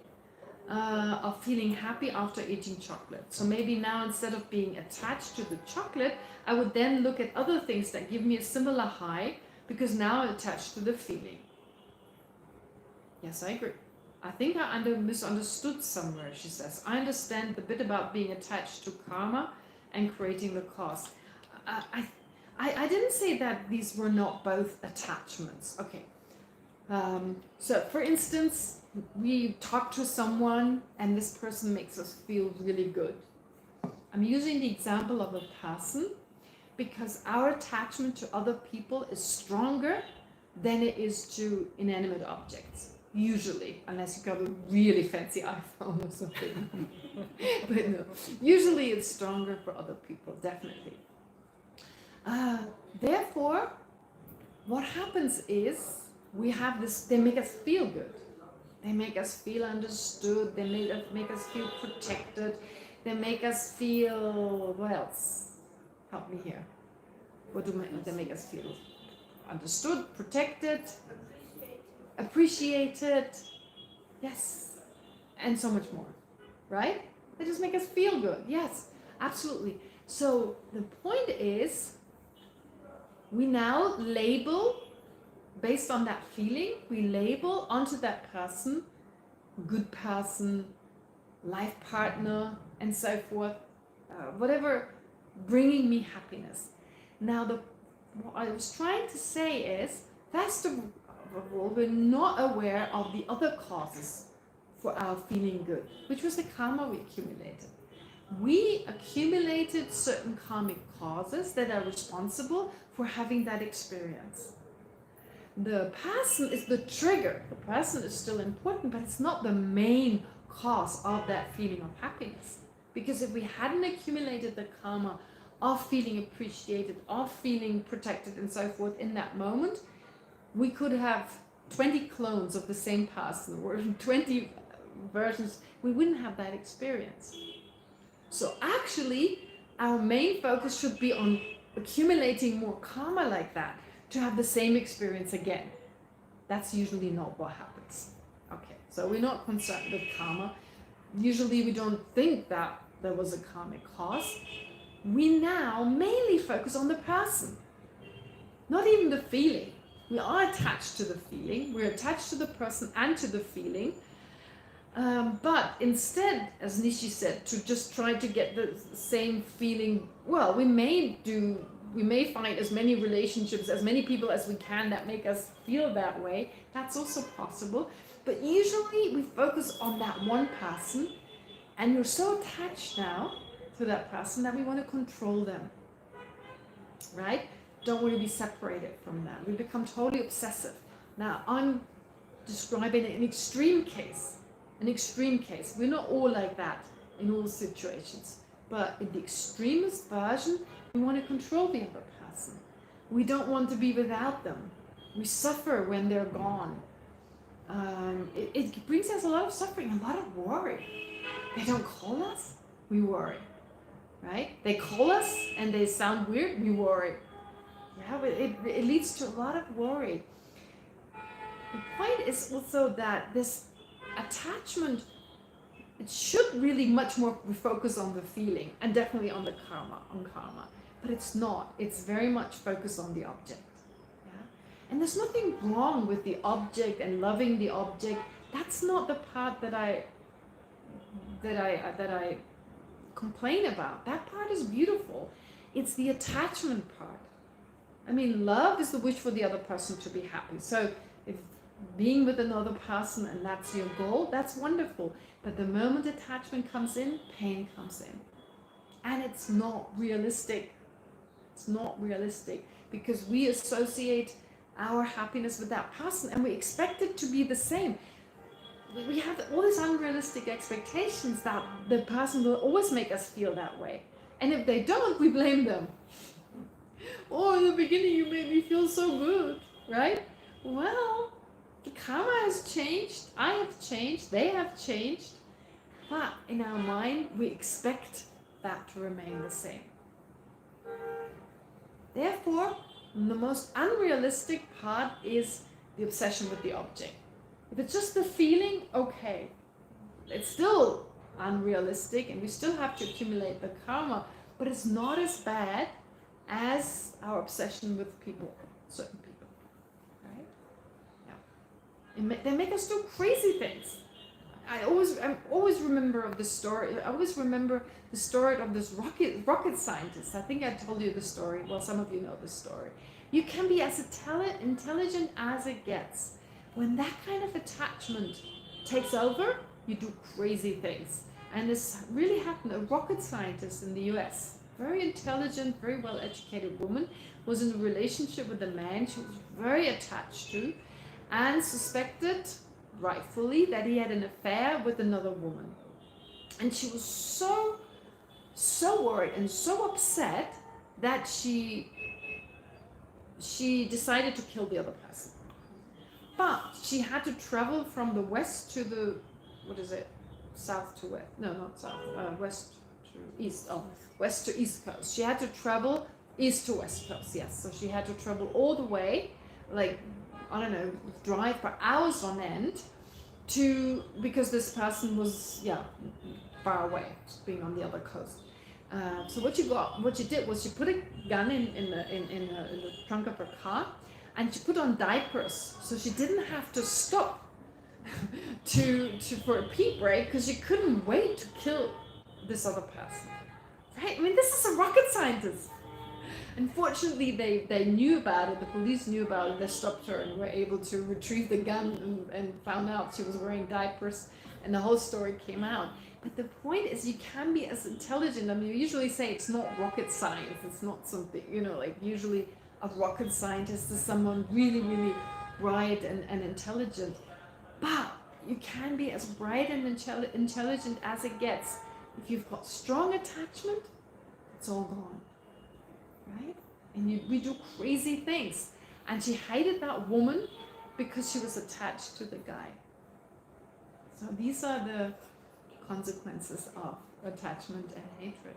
of feeling happy after eating chocolate. So maybe now instead of being attached to the chocolate, I would then look at other things that give me a similar high, because now I'm attached to the feeling. Yes, I agree. I think I misunderstood somewhere, she says. I understand the bit about being attached to karma and creating the cause. I didn't say that these were not both attachments. Okay. So for instance, we talk to someone and this person makes us feel really good. I'm using the example of a person because our attachment to other people is stronger than it is to inanimate objects. Usually, unless you got a really fancy iPhone or something. But no, usually it's stronger for other people, definitely. Therefore, what happens is we have this, they make us feel good. They make us feel understood. They make us feel protected. They make us feel, what else? Help me here. What do they make us feel? Understood, protected, appreciated, yes, and so much more, right? They just make us feel good, yes, absolutely. So the point is, we now label, based on that feeling, we label onto that person, good person, life partner, and so forth, whatever, bringing me happiness. Now, what I was trying to say is, first of all, we're not aware of the other causes for our feeling good, which was the karma we accumulated. We accumulated certain karmic causes that are responsible for having that experience. The person is the trigger. The person is still important, but it's not the main cause of that feeling of happiness. Because if we hadn't accumulated the karma of feeling appreciated, of feeling protected and so forth in that moment, we could have 20 clones of the same person or 20 versions. We wouldn't have that experience. So actually, our main focus should be on accumulating more karma like that to have the same experience again. That's usually not what happens. Okay, so we're not concerned with karma. Usually we don't think that there was a karmic cause. We now mainly focus on the person, not even the feeling. We are attached to the feeling, we're attached to the person and to the feeling. But instead, as Nishi said, to just try to get the same feeling, well, we may find as many relationships, as many people as we can that make us feel that way. That's also possible. But usually we focus on that one person, and we're so attached now to that person that we want to control them, right? Don't want to be separated from them. We become totally obsessive. Now, I'm describing an extreme case. An extreme case. We're not all like that in all situations. But in the extremist version, we want to control the other person. We don't want to be without them. We suffer when they're gone. it brings us a lot of suffering, a lot of worry. They don't call us, we worry, right? They call us and they sound weird, we worry. Yeah, but it leads to a lot of worry. The point is also that this attachment, it should really much more focus on the feeling and definitely on the karma, but it's not. It's very much focused on the object. Yeah? And there's nothing wrong with the object and loving the object. That's not the part that I complain about. That part is beautiful. It's the attachment part. I mean, love is the wish for the other person to be happy. So if being with another person and that's your goal, that's wonderful. But the moment attachment comes in, pain comes in. And it's not realistic. It's not realistic because we associate our happiness with that person and we expect it to be the same. We have all these unrealistic expectations that the person will always make us feel that way. And if they don't, we blame them. Oh, in the beginning you made me feel so good, right? Well, the karma has changed, I have changed, they have changed, but in our mind we expect that to remain the same. Therefore, the most unrealistic part is the obsession with the object. If it's just the feeling, okay, it's still unrealistic and we still have to accumulate the karma, but it's not as bad as our obsession with people, certain people. They make us do crazy things. I always remember of this story. I always remember the story of this rocket scientist. I think I told you the story. Well, some of you know the story. You can be as intelligent as it gets. When that kind of attachment takes over, you do crazy things. And this really happened. A rocket scientist in the US, very intelligent, very well-educated woman, was in a relationship with a man she was very attached to, and suspected, rightfully, that he had an affair with another woman. And she was so worried and so upset that she decided to kill the other person. But she had to travel from the west to the, south to west, no, not south, west to east, west to east coast. She had to travel east to west coast, yes. So she had to travel all the way, like, I don't know, drive for hours on end because this person was, far away, being on the other coast. So what she did was she put a gun in the trunk of her car, and she put on diapers, so she didn't have to stop for a pee break because she couldn't wait to kill this other person. Right? I mean, this is a rocket scientist. Unfortunately, they knew about it, the police knew about it, they stopped her and were able to retrieve the gun and found out she was wearing diapers, and the whole story came out. But the point is, you can be as intelligent. I mean, you usually say it's not rocket science, it's not something, like usually a rocket scientist is someone really, really bright and intelligent. But you can be as bright and intelligent as it gets. If you've got strong attachment, it's all gone. Right? And we do crazy things. And she hated that woman because she was attached to the guy. So these are the consequences of attachment and hatred.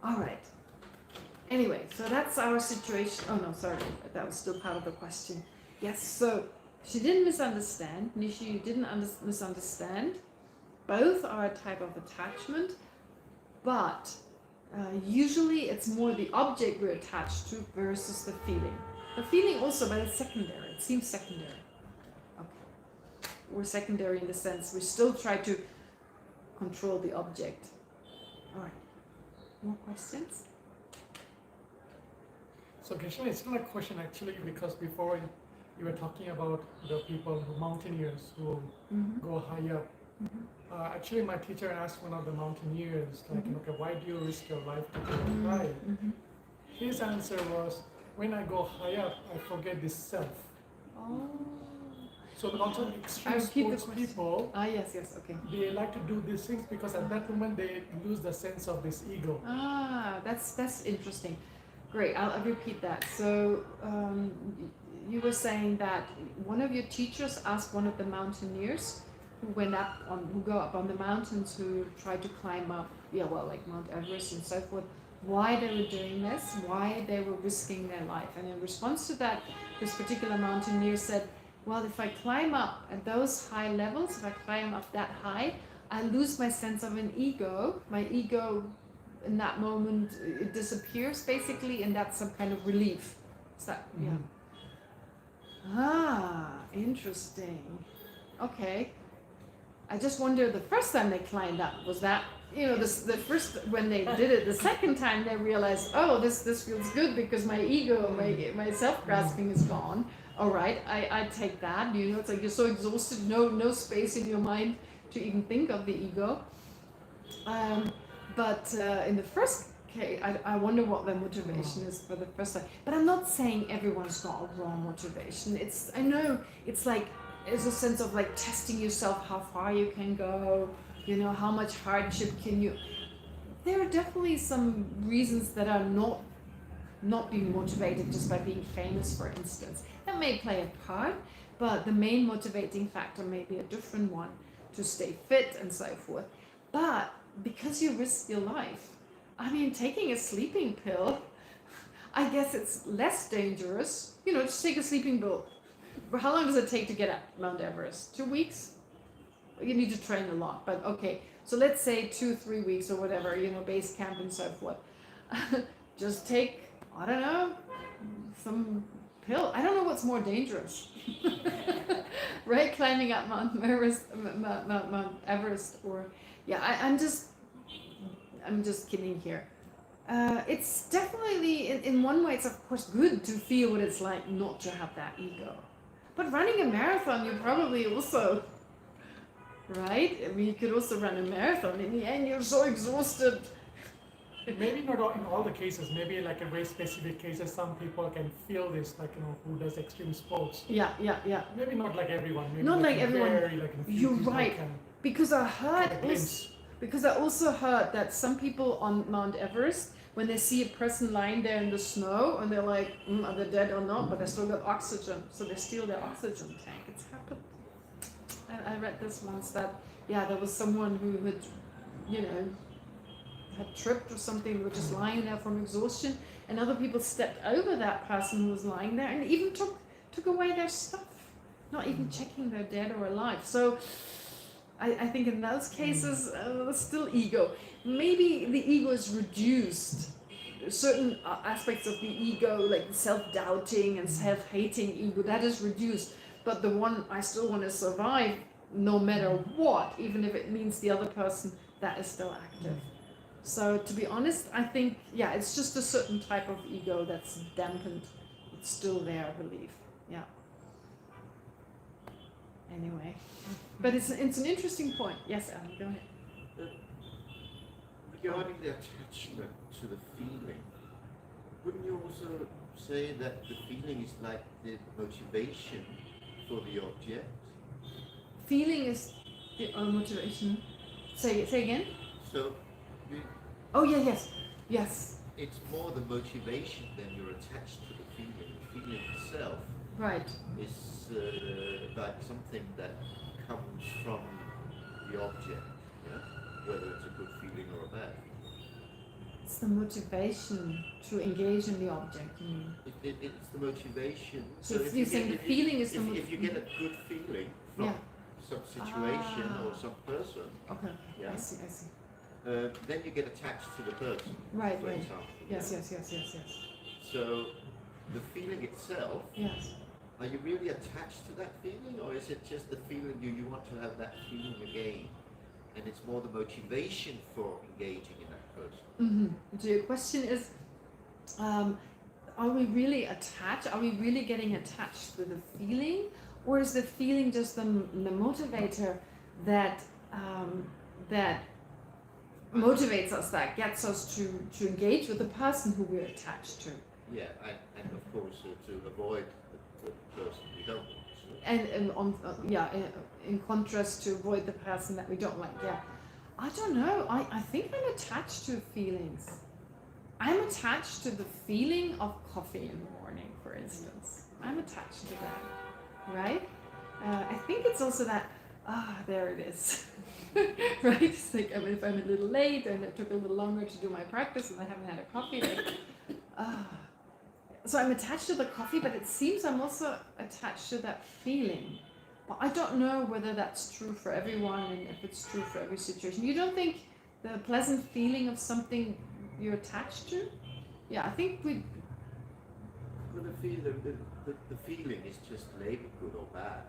All right. Anyway, so that's our situation. Oh no, sorry, that was still part of the question. Yes, so she didn't misunderstand. Nishi didn't misunderstand. Both are a type of attachment, but usually it's more the object we're attached to versus the feeling. The feeling also, but it's secondary. It seems secondary. Okay. We're secondary in the sense we still try to control the object. All right. More questions? So Krishna, it's not a question actually, because before you were talking about the people, who mountaineers who go high up. Actually, my teacher asked one of the mountaineers, like, okay, why do you risk your life to go high? His answer was, when I go high up, I forget this self. Oh. So also extreme sports people, yes, okay. they like to do these things because at that moment they lose the sense of this ego. That's interesting. Great, I'll repeat that. So you were saying that one of your teachers asked one of the mountaineers who go up on the mountains, who tried to climb up, like Mount Everest and so forth, why they were doing this, why they were risking their life. And in response to that, this particular mountaineer said, well, if I climb up at those high levels, if I climb up that high, I lose my sense of an ego. My ego in that moment, it disappears basically, and that's some kind of relief. Is that, yeah. Ah, interesting. Okay. I just wonder, the first time they climbed up, was that, the first, when they did it, the second time they realized, oh, this feels good because my ego, my self-grasping is gone. All right, I take that. It's like you're so exhausted, no space in your mind to even think of the ego. But in the first case, I wonder what their motivation is for the first time. But I'm not saying everyone's got a wrong motivation. I know it's like, it's a sense of like testing yourself, how far you can go, how much hardship can you. There are definitely some reasons that are not being motivated just by being famous, for instance. That may play a part, but the main motivating factor may be a different one, to stay fit and so forth. But because you risk your life, taking a sleeping pill, I guess it's less dangerous. Just take a sleeping pill. How long does it take to get up Mount Everest? 2 weeks? You need to train a lot, but okay. So let's say 2-3 weeks or whatever, base camp and so forth. Just take, I don't know, some pill. I don't know what's more dangerous. Right? Climbing up Mount Everest or, I'm just kidding here. It's definitely, in one way, it's of course good to feel what it's like not to have that ego. But running a marathon, you probably also, right? You could also run a marathon. In the end, you're so exhausted. Maybe not in all the cases. Maybe like in very specific cases, some people can feel this, like, who does extreme sports. Yeah. Maybe not like everyone. Maybe not like everyone. Very, You're right. Because I also heard that some people on Mount Everest, when they see a person lying there in the snow, and they're like, are they dead or not? But they still got oxygen, so they steal their oxygen tank. It's happened. I read this once that, there was someone who had tripped or something, were just lying there from exhaustion, and other people stepped over that person who was lying there and even took away their stuff, not even checking they're dead or alive. So I think in those cases, still ego. Maybe the ego is reduced. Certain aspects of the ego, like self-doubting and self-hating ego, that is reduced. But the one, I still want to survive no matter what, even if it means the other person, that is still active. So to be honest, I think, it's just a certain type of ego that's dampened. It's still there, I believe. Yeah. Anyway. But it's an interesting point. Yes, Alan, go ahead. Regarding the attachment to the feeling, wouldn't you also say that the feeling is like the motivation for the object? Feeling is the motivation. Say again? So, yes. It's more the motivation than you're attached to the feeling. The feeling itself, right, is like something that comes from the object, whether it's a good feeling or a bad feeling. It's the motivation to engage in the object, you mean? It's the motivation. So if you're saying the feeling is the motivation. If you get a good feeling from some situation or some person, okay. I see. then you get attached to the person, right. for example. Yes. So the feeling itself, yes. Are you really attached to that feeling, or is it just the feeling you want to have that feeling again, and it's more the motivation for engaging in that person? Mm-hmm. So your question is, are we really attached? Are we really getting attached with the feeling, or is the feeling just the motivator that motivates us, that gets us to engage with the person who we're attached to? Yeah, and of course to avoid the person we don't want to. And in contrast to avoid the person that we don't like. Yeah, I don't know. I think I'm attached to feelings. I'm attached to the feeling of coffee in the morning, for instance. I'm attached to that, right? I think it's also that, there it is, right? It's like if I'm a little late and it took a little longer to do my practice and I haven't had a coffee, like, so I'm attached to the coffee, but it seems I'm also attached to that feeling. But I don't know whether that's true for everyone and if it's true for every situation. You don't think the pleasant feeling of something you're attached to? Yeah, I think we. Well, the feeling is just labeled good or bad.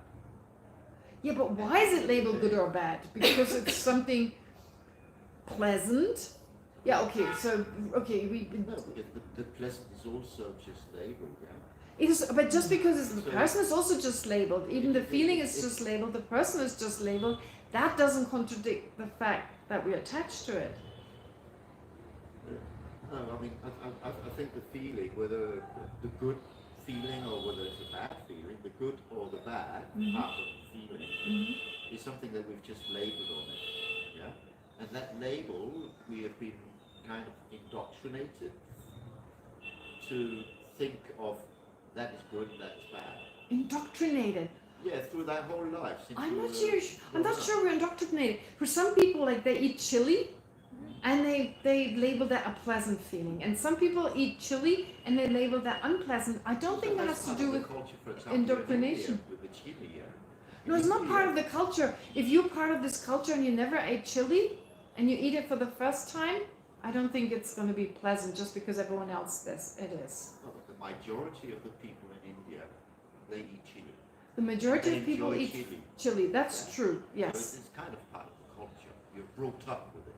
Yeah, but why is it labeled good or bad? Because it's something pleasant. Yeah. Okay. So we. No, because the pleasant is also just labeled, yeah. It is, but just because it's, the So- person is also just labeled, even the feeling is just labeled, the person is just labeled, that doesn't contradict the fact that we're attached to it. No, I mean, I think the feeling, whether the good feeling or whether it's a bad feeling, the good or the bad part of the feeling is something that we've just labeled on it, yeah? And that label, we have been kind of indoctrinated to think of that is good and that is bad. Indoctrinated. Yeah, through that whole life. Since I'm you not were sure. I'm grown not up. sure we're indoctrinated. For some people, like they eat chili, and they label that a pleasant feeling, and some people eat chili and they label that unpleasant. I don't think that That's has to part do of the with. culture, for example, in indoctrination. India with the chili, yeah? No, it's not part of the culture. If you're part of this culture and you never ate chili, and you eat it for the first time, I don't think it's going to be pleasant just because everyone else does. It is. No, but the majority of the people in India, they eat chili. The majority They of people enjoy eat chili. chili. That's Yeah. true. So Yes. it's kind of part of the culture. You're brought up with it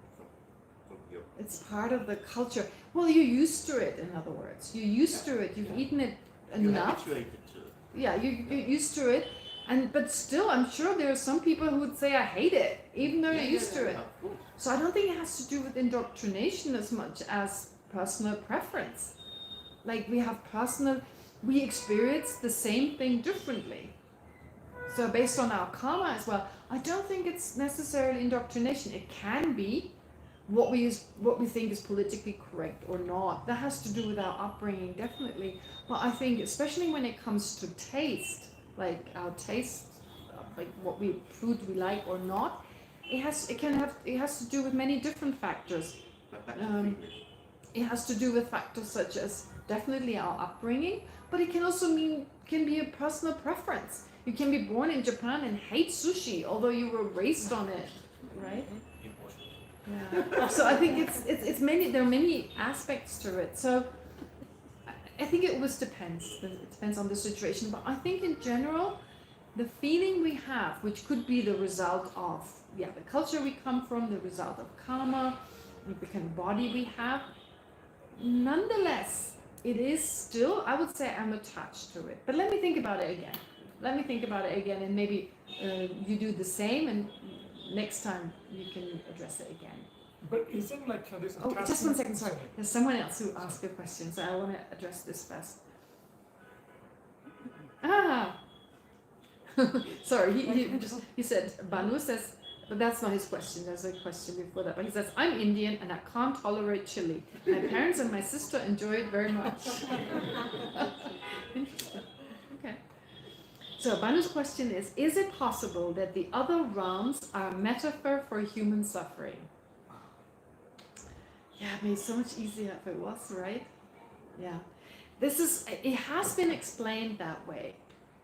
from your. It's part of the culture. Well, you're used to it, in other words. You're used to it. You've eaten it You're enough. habituated to it. Yeah, you're used to it. But still, I'm sure there are some people who would say, I hate it, even though Yeah, you're used to it. Of course. So I don't think it has to do with indoctrination as much as personal preference. Like we experience the same thing differently. So based on our karma as well, I don't think it's necessarily indoctrination. It can be what we think is politically correct or not. That has to do with our upbringing, definitely. But I think especially when it comes to taste, like our taste, like what food we like or not, it has to do with many different factors. But back to Um, feeling. It has to do with factors such as definitely our upbringing, but it can also can be a personal preference. You can be born in Japan and hate sushi, although you were raised on it, right? Yeah. So I think it's many. There are many aspects to it. So I think it always depends. It depends on the situation. But I think in general, the feeling we have, which could be the result of the culture we come from, the result of karma, the kind of body we have. Nonetheless, it is still, I would say I'm attached to it. But let me think about it again. And maybe you do the same, and next time you can address it again. But isn't like this Oh, attachment... just one second, sorry. There's someone else who asked a question, so I want to address this first. Sorry, he said, Banu says, but that's not his question, there's a question before that. But he says, I'm Indian and I can't tolerate chili. My parents and my sister enjoy it very much. Interesting. Okay. So Banu's question is it possible that the other realms are a metaphor for human suffering? Yeah, it'd be so much easier if it was, right? Yeah. It has been explained that way.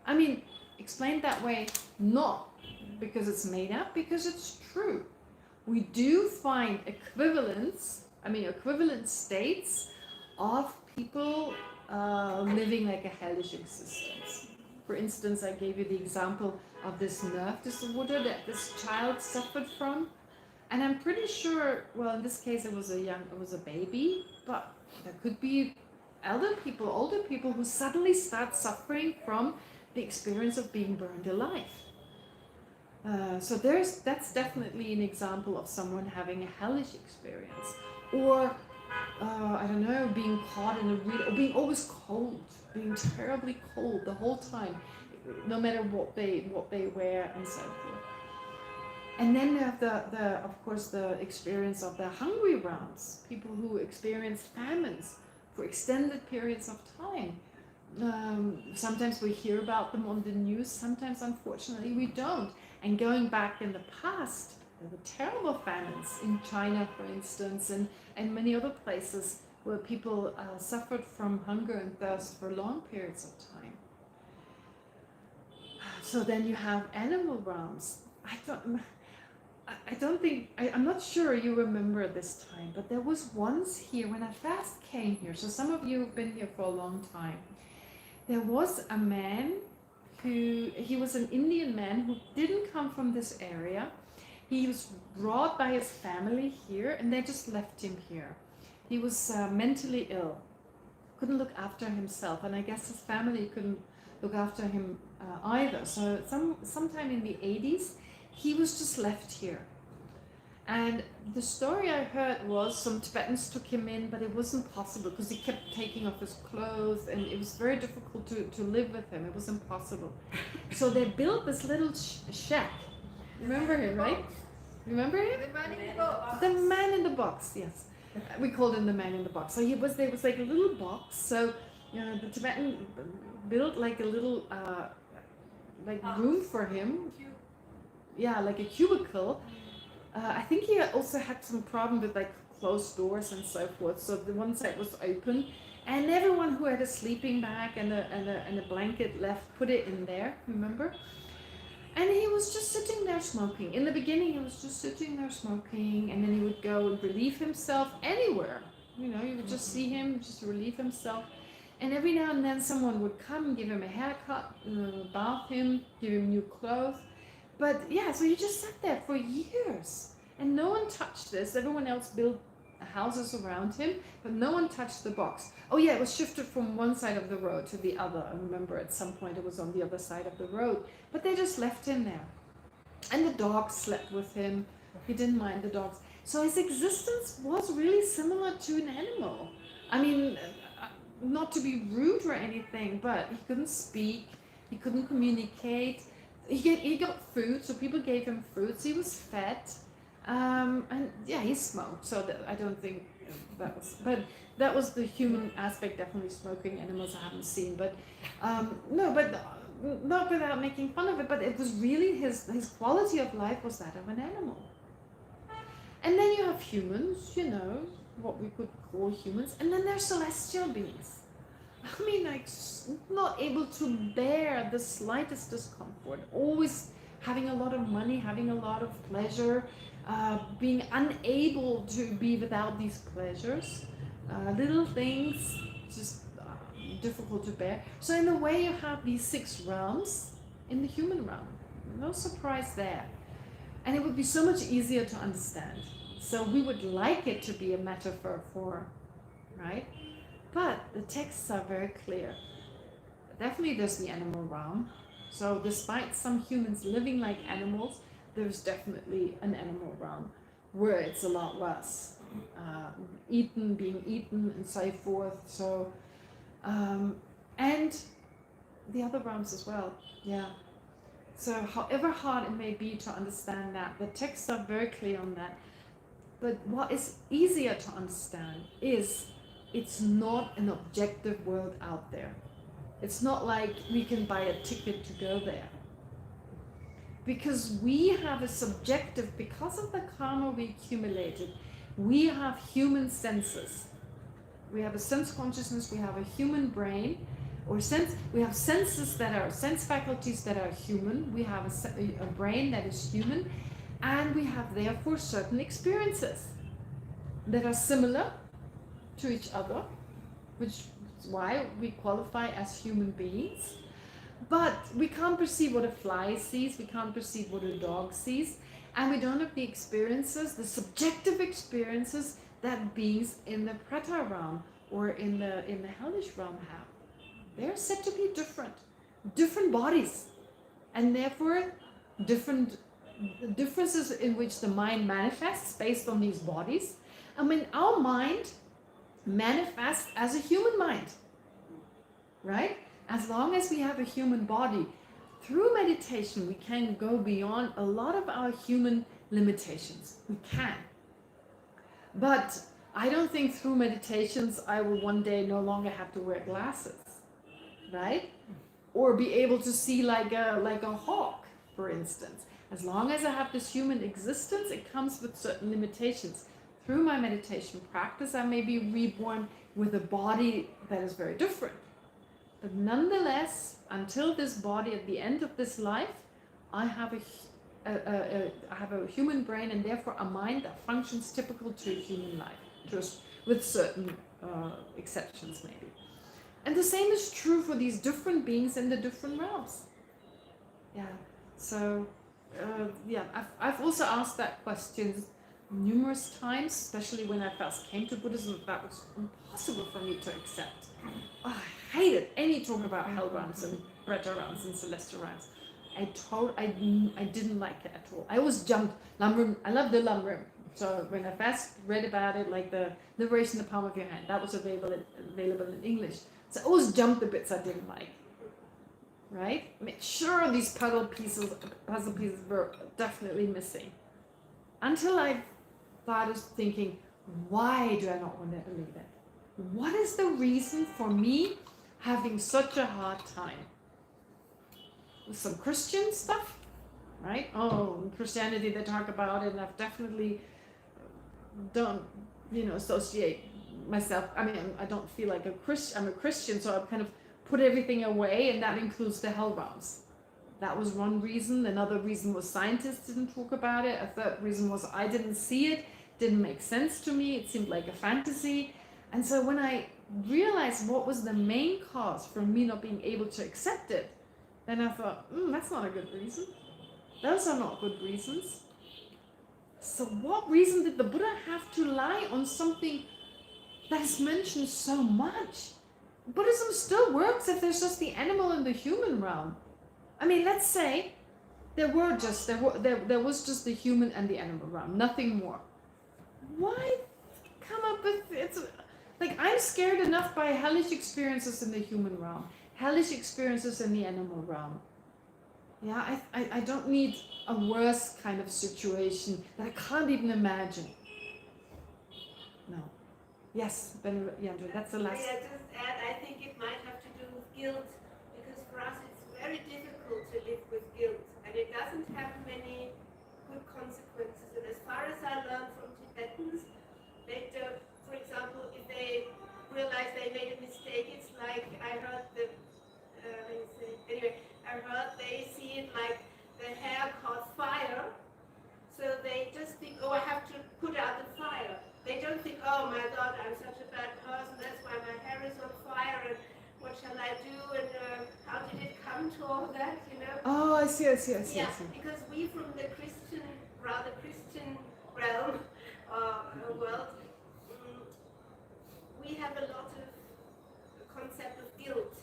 I mean, explained that way not because it's made up, because it's true. We do find equivalent states of people living like a hellish existence. For instance, I gave you the example of this nerve disorder that this child suffered from. And I'm pretty sure, well, in this case it was a baby, but there could be older people who suddenly start suffering from the experience of being burned alive. So that's definitely an example of someone having a hellish experience. Or, I don't know, being caught in or being always cold, being terribly cold the whole time, no matter what they wear and so forth. And then you have of course, the experience of the hungry realms, people who experience famines for extended periods of time. Sometimes we hear about them on the news, sometimes unfortunately we don't. And going back in the past, there were terrible famines in China, for instance, and many other places where people suffered from hunger and thirst for long periods of time. So then you have animal realms. I'm not sure you remember this time, but there was once here when I first came here, so some of you have been here for a long time, there was a man he was an Indian man who didn't come from this area. He was brought by his family here and they just left him here. He was mentally ill, couldn't look after himself, and I guess his family couldn't look after him either. So sometime in the 80s, he was just left here. And the story I heard was some Tibetans took him in, but it wasn't possible because he kept taking off his clothes and it was very difficult to live with him. It was impossible. So they built this little shack. Remember him, right? Remember him? The man in the box. The man in the box, yes. We called him the man in the box. So there was like a little box. So the Tibetan built like a little room for him. Yeah, like a cubicle. I think he also had some problem with like closed doors and so forth. So the one side was open, and everyone who had a sleeping bag and a blanket left put it in there. Remember? And he was just sitting there smoking. In the beginning, he was just sitting there smoking, and then he would go and relieve himself anywhere. You would just see him just relieve himself. And every now and then, someone would come, give him a haircut, bath him, give him new clothes. But yeah, so he just sat there for years and no one touched this. Everyone else built houses around him, but no one touched the box. Oh yeah, it was shifted from one side of the road to the other. I remember at some point it was on the other side of the road, but they just left him there. And the dogs slept with him. He didn't mind the dogs. So his existence was really similar to an animal. I mean, not to be rude or anything, but he couldn't speak, he couldn't communicate. He got food, so people gave him fruits. He was fed, and yeah, he smoked. So I don't think that was the human aspect. Definitely smoking. Animals I haven't seen, but no, but not without making fun of it. But it was really his quality of life was that of an animal. And then you have humans, what we could call humans, and then there's celestial beings. I mean, like, not able to bear the slightest discomfort, always having a lot of money, having a lot of pleasure, being unable to be without these pleasures, little things, just difficult to bear. So in a way, you have these 6 realms in the human realm. No surprise there. And it would be so much easier to understand. So we would like it to be a metaphor for, right? But the texts are very clear. Definitely there's the animal realm. So despite some humans living like animals, there's definitely an animal realm where it's a lot worse. Being eaten and so forth. So, and the other realms as well. Yeah. So however hard it may be to understand that, the texts are very clear on that. But what is easier to understand is it's not an objective world out there. It's not like we can buy a ticket to go there. Because we have a subjective, because of the karma we accumulated, we have human senses. We have a sense consciousness, we have a human brain, we have senses that are, sense faculties that are human, we have a brain that is human, and we have therefore certain experiences that are similar to each other, which is why we qualify as human beings. But we can't perceive what a fly sees, we can't perceive what a dog sees, and we don't have the experiences, the subjective experiences that beings in the Preta realm or in the hellish realm have. They're said to be different bodies, and therefore differences in which the mind manifests based on these bodies. I mean, our mind manifests as a human mind, right? As long as we have a human body, through meditation we can go beyond a lot of our human limitations. We can. But I don't think through meditations I will one day no longer have to wear glasses. right? Or be able to see like a hawk, for instance. As long as I have this human existence, it comes with certain limitations. Through my meditation practice, I may be reborn with a body that is very different. But nonetheless, until this body, at the end of this life, I have a human brain and therefore a mind that functions typical to a human life, just with certain exceptions maybe. And the same is true for these different beings in the different realms. Yeah. So, I've also asked that question numerous times, especially when I first came to Buddhism. That was impossible for me to accept. Oh, I hated any talk about hell realms and Breta realms and celestial realms. I didn't like it at all. I always jumped. Lamrim, I love the Lamrim. So when I first read about it, like the Liberation in the Palm of Your Hand, that was available in English. So I always jumped the bits I didn't like. Right? I mean, sure, these puzzle pieces were definitely missing. Until I started thinking, why do I not want to believe it? What is the reason for me having such a hard time? With some Christian stuff, right? Oh, in Christianity they talk about it, and I've definitely don't, associate myself. I mean, I don't feel like I'm a Christian, so I've kind of put everything away, and that includes the hell realms. That was one reason. Another reason was scientists didn't talk about it. A third reason was I didn't see it, didn't make sense to me. It seemed like a fantasy. And so when I realized what was the main cause for me not being able to accept it, then I thought, that's not a good reason. Those are not good reasons. So what reason did the Buddha have to lie on something that is mentioned so much? Buddhism still works if there's just the animal and the human realm. I mean, let's say there was just the human and the animal realm, nothing more. Why come up with it's like I'm scared enough by hellish experiences in the human realm, hellish experiences in the animal realm. Yeah, I don't need a worse kind of situation that I can't even imagine. No. Yes, Ben Yandra, that's the last. May I just add, I think it might have to do with guilt, because for us it's very difficult to live with guilt, and it doesn't have many good consequences. And as far as I learned from Tibetans, they don't, for example, if they realize they made a mistake, it's like I heard they see it like the hair caught fire, so they just think, oh, I have to put out the fire. They don't think, oh my God, I'm such a bad person, that's why my hair is on fire, and what shall I do, and how did it come to all that, Oh, I see. Yeah, because we from the rather Christian realm, world, we have a lot of concept of guilt.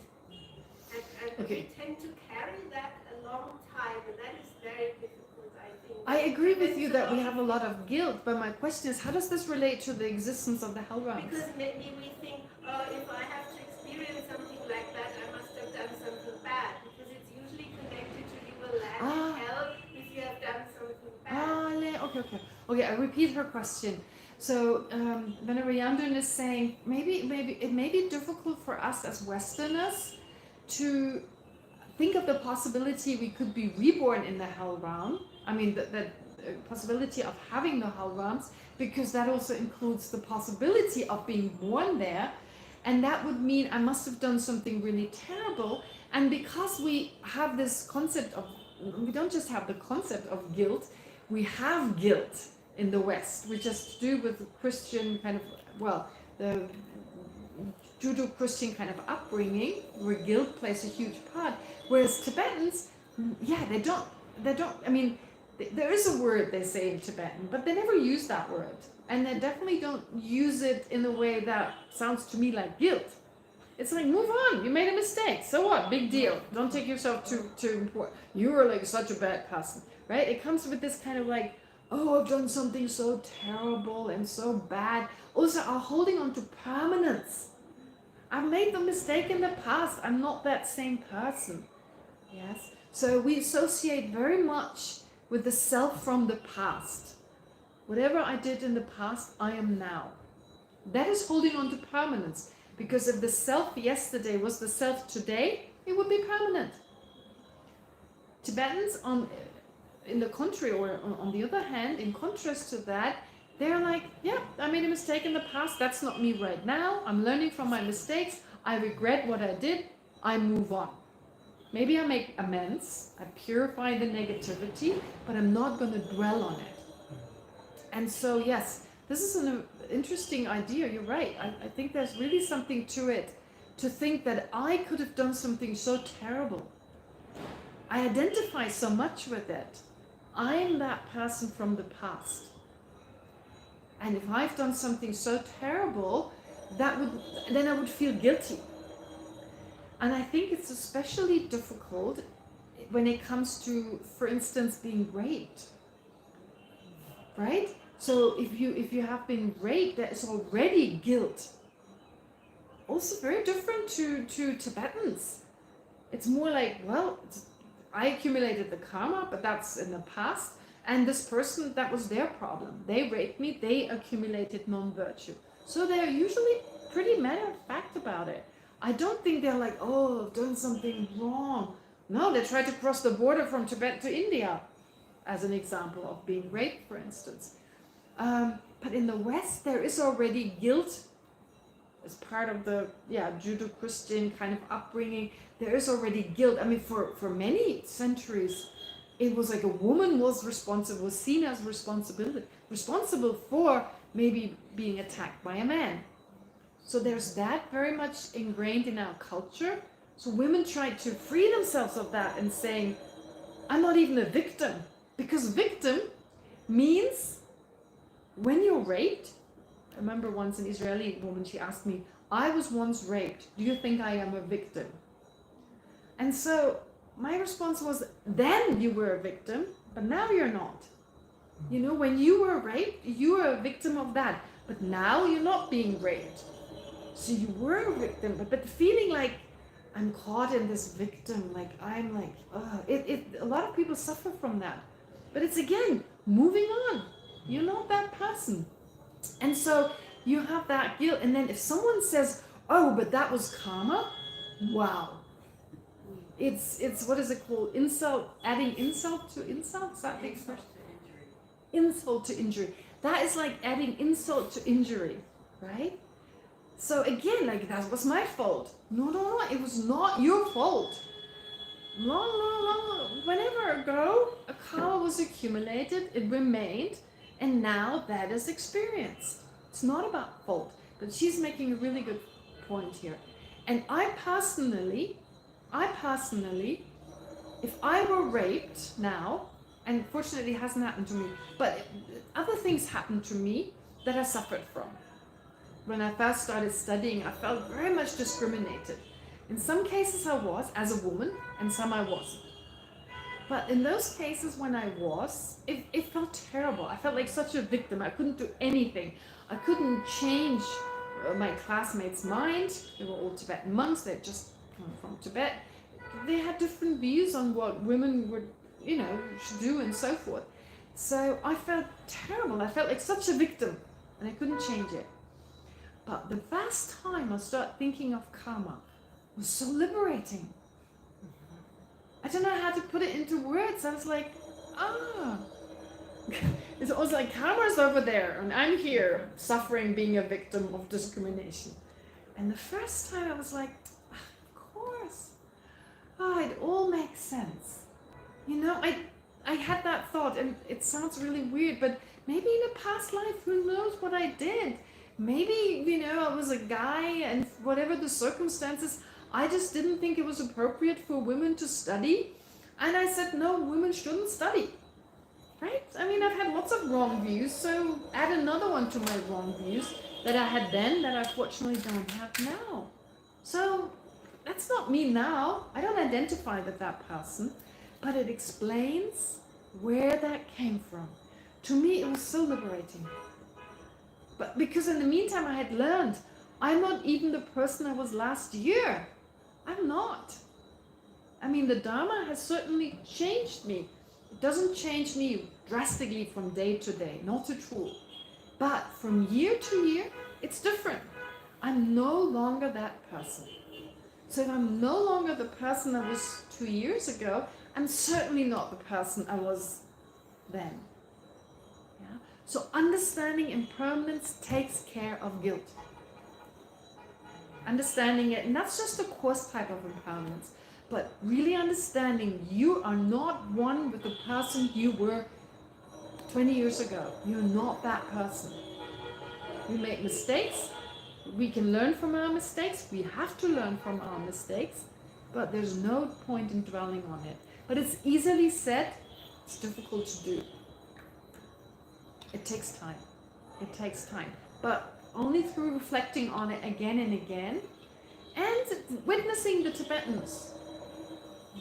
And Okay. we tend to carry that a long time, and that is very difficult, I think. I agree with you that we have a lot of guilt, but my question is, how does this relate to the existence of the hell realms? Because maybe we think, if I have to experience something like that, I must have done something bad, because it's usually connected to you will land in hell if you have done something bad. Okay, I repeat her question. So, Venerable Yandun is saying, maybe it may be difficult for us as Westerners to think of the possibility we could be reborn in the hell realm. I mean, the possibility of having the hell realms, because that also includes the possibility of being born there. And that would mean I must have done something really terrible. And because we have this concept of, we don't just have the concept of guilt, we have guilt in the West, which has to do with Christian kind of, the Judo-Christian kind of upbringing, where guilt plays a huge part. Whereas Tibetans, they don't, I mean, there is a word they say in Tibetan, but they never use that word. And they definitely don't use it in a way that sounds to me like guilt. It's like, move on, you made a mistake, so what, big deal. Don't take yourself too important. You are like such a bad person, right? It comes with this kind of like, oh, I've done something so terrible and so bad. Also, are holding on to permanence. I've made the mistake in the past. I'm not that same person. Yes. So we associate very much with the self from the past. Whatever I did in the past, I am now. That is holding on to permanence. Because if the self yesterday was the self today, it would be permanent. Tibetans, in the contrary, or on the other hand, in contrast to that, they're like, yeah, I made a mistake in the past. That's not me right now. I'm learning from my mistakes. I regret what I did. I move on. Maybe I make amends. I purify the negativity, but I'm not going to dwell on it. And so, yes, this is an interesting idea. You're right. I think there's really something to it, to think that I could have done something so terrible. I identify so much with it. I'm that person from the past. And if I've done something so terrible, then I would feel guilty. And I think it's especially difficult when it comes to, for instance, being raped. Right? So if you have been raped, there is already guilt. Also very different to Tibetans. It's more like, well, I accumulated the karma, but that's in the past. And this person, that was their problem. They raped me, they accumulated non-virtue. So they're usually pretty matter of fact about it. I don't think they're like, oh, I've done something wrong. No, they tried to cross the border from Tibet to India, as an example of being raped, for instance. But in the West, there is already guilt as part of the Judeo-Christian kind of upbringing. There is already guilt. I mean, for many centuries, it was like a woman was seen as responsible for maybe being attacked by a man. So there's that very much ingrained in our culture. So women try to free themselves of that and saying, I'm not even a victim. Because victim means when you're raped, I remember once an Israeli woman, she asked me, I was once raped. Do you think I am a victim? And so my response was, then you were a victim, but now you're not. You know, when you were raped, you were a victim of that. But now you're not being raped. So you were a victim, but feeling like I'm caught in this victim, like I'm like, a lot of people suffer from that. But it's again, moving on. You're not that person. And so you have that guilt. And then if someone says, oh, but that was karma, wow. It's what is it called? Insult, adding insult to insult? Is that the expression? Insult to injury. That is like adding insult to injury, right? So again, like that was my fault. No, it was not your fault. Long, whenever ago, a karma was accumulated, it remained, and now that is experienced. It's not about fault, but she's making a really good point here. And I personally, if I were raped now, and fortunately it hasn't happened to me, but other things happened to me that I suffered from. When I first started studying, I felt very much discriminated. In some cases I was, as a woman, and some I wasn't. But in those cases when I was, it felt terrible. I felt like such a victim. I couldn't do anything. I couldn't change my classmates' mind. They were all Tibetan monks. They'd just come from Tibet. They had different views on what women would, should do and so forth. So I felt terrible. I felt like such a victim, and I couldn't change it. But the first time I started thinking of karma was so liberating. I don't know how to put it into words. I was like, it's almost like karma's over there and I'm here suffering, being a victim of discrimination. And the first time I was like, of course. It all makes sense. I had that thought, and it sounds really weird, but maybe in a past life, who knows what I did? Maybe, I was a guy, and whatever the circumstances, I just didn't think it was appropriate for women to study. And I said, no, women shouldn't study. Right? I mean, I've had lots of wrong views, so add another one to my wrong views that I had then that I fortunately don't have now. So that's not me now. I don't identify with that person, but it explains where that came from. To me, it was so liberating. But because in the meantime, I had learned, I'm not even the person I was last year. I'm not. I mean, the Dharma has certainly changed me. It doesn't change me drastically from day to day, not at all. But from year to year, it's different. I'm no longer that person. So if I'm no longer the person I was 2 years ago, I'm certainly not the person I was then. Yeah? So understanding impermanence takes care of guilt. Understanding it, and that's just a course type of impermanence, but really understanding you are not one with the person you were 20 years ago. You're not that person. We make mistakes. We can learn from our mistakes. We have to learn from our mistakes, but there's no point in dwelling on it. But it's easily said, it's difficult to do. It takes time. It takes time. But only through reflecting on it again and again, and witnessing the Tibetans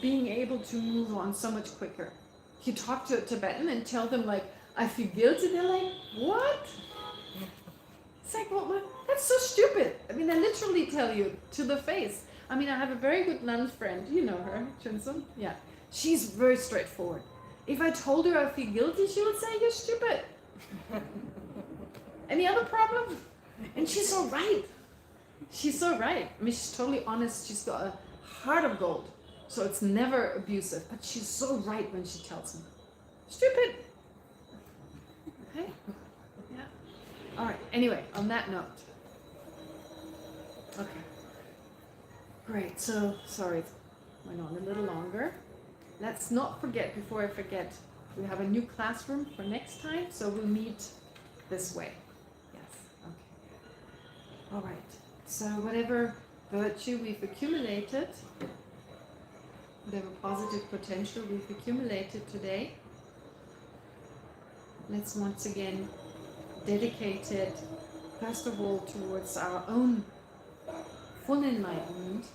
being able to move on so much quicker. You talk to a Tibetan and tell them like, I feel guilty, they're like, what? It's like, well, that's so stupid. I mean, they literally tell you to the face. I mean, I have a very good nun friend, you know her, Chunsun? Yeah. She's very straightforward. If I told her I feel guilty, she would say, you're stupid. Any other problem? And she's so right. She's so right. I mean, she's totally honest. She's got a heart of gold. So it's never abusive. But she's so right when she tells me. Stupid. Okay? Yeah. All right. Anyway, on that note. Okay. Great. So, sorry. Went on a little longer. Let's not forget, before I forget, we have a new classroom for next time. So we'll meet this way. All right, so whatever virtue we've accumulated, whatever positive potential we've accumulated today, let's once again dedicate it, first of all, towards our own full enlightenment.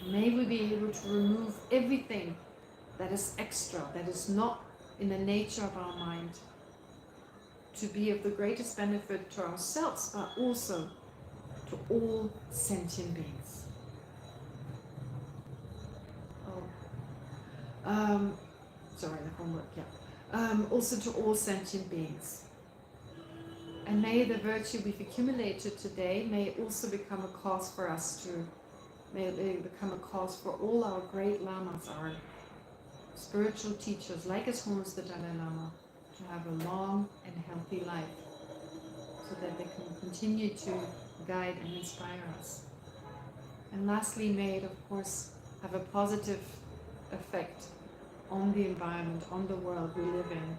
May we be able to remove everything that is extra, that is not in the nature of our mind, to be of the greatest benefit to ourselves, but also to all sentient beings. Sorry, the homework, yeah. Also to all sentient beings. And may the virtue we've accumulated today, may it also become a cause for us to, may it become a cause for all our great lamas, our spiritual teachers, like His Holiness the Dalai Lama, to have a long and healthy life, so that they can continue to guide and inspire us. And lastly, may it of course have a positive effect on the environment, on the world we live in.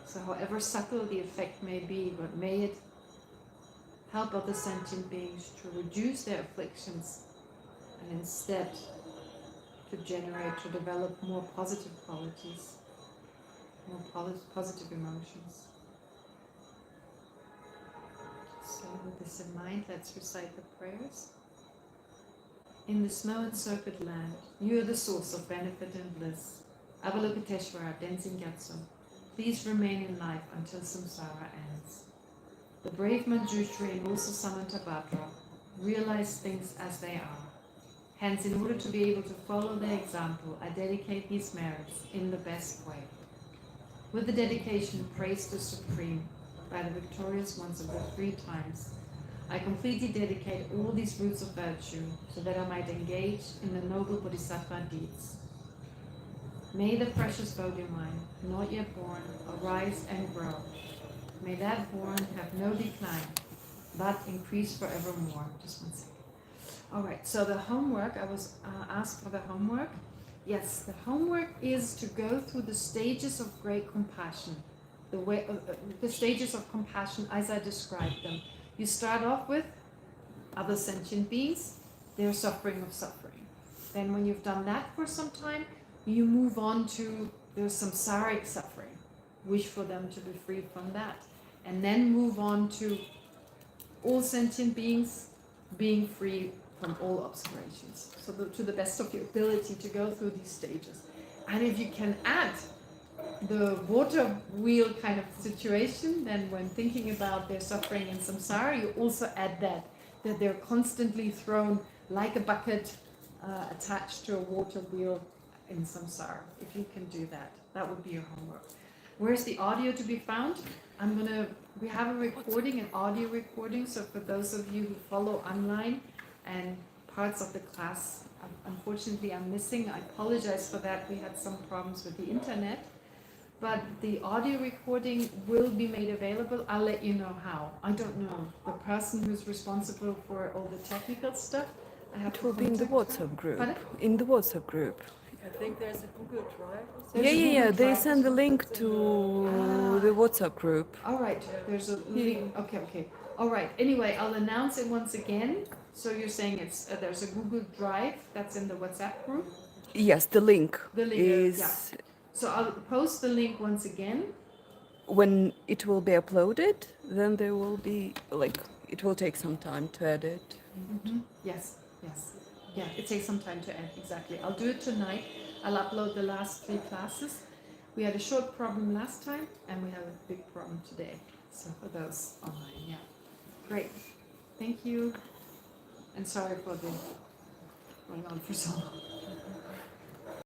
So however subtle the effect may be, but may it help other sentient beings to reduce their afflictions and instead to generate, to develop more positive qualities, more positive emotions. So with this in mind, let's recite the prayers. In the snow-encircled land, you are the source of benefit and bliss. Avalokiteshvara, Denzin Gyatso, please remain in life until samsara ends. The brave Manjushri and also Samantabhadra realize things as they are. Hence, in order to be able to follow their example, I dedicate these merits in the best way. With the dedication, praise the Supreme, by the victorious ones of the 3 times, I completely dedicate all these roots of virtue so that I might engage in the noble bodhisattva deeds. May the precious Bodhimine, not yet born, arise and grow. May that born have no decline, but increase forevermore. Just one second. All right, so the homework, I was asked for the homework. Yes, the homework is to go through the stages of great compassion. The stages of compassion as I described them. You start off with other sentient beings, their suffering of suffering. Then when you've done that for some time, you move on to their samsaric suffering. Wish for them to be free from that. And then move on to all sentient beings being free from all obscurations. So to the best of your ability to go through these stages. And if you can add the water wheel kind of situation, then when thinking about their suffering in samsara, you also add that they're constantly thrown like a bucket attached to a water wheel in samsara. If you can do that, that would be your homework. Where's the audio to be found? We have a recording, an audio recording, so for those of you who follow online and parts of the class, unfortunately I'm missing. I apologize for that. We had some problems with the internet. But the audio recording will be made available. I'll let you know how. I don't know. The person who's responsible for all the technical stuff, I have It to will be in the contact her. WhatsApp group. Pardon? In the WhatsApp group. I think there's a Google Drive or There's Yeah, a yeah, yeah. Google They Drive send as the well. link to the WhatsApp group. All right, there's a link. Okay. All right. Anyway, I'll announce it once again. So you're saying it's there's a Google Drive that's in the WhatsApp group. Yes, the link The link is yeah. So I'll post the link once again. when it will be uploaded. Then there will be like it will take some time to edit. Yes. Yeah, it takes some time to end. Exactly. I'll do it tonight. I'll upload the last 3 classes. We had a short problem last time, and we have a big problem today. So for those online, yeah. Great. Thank you. And sorry for the going on for so long.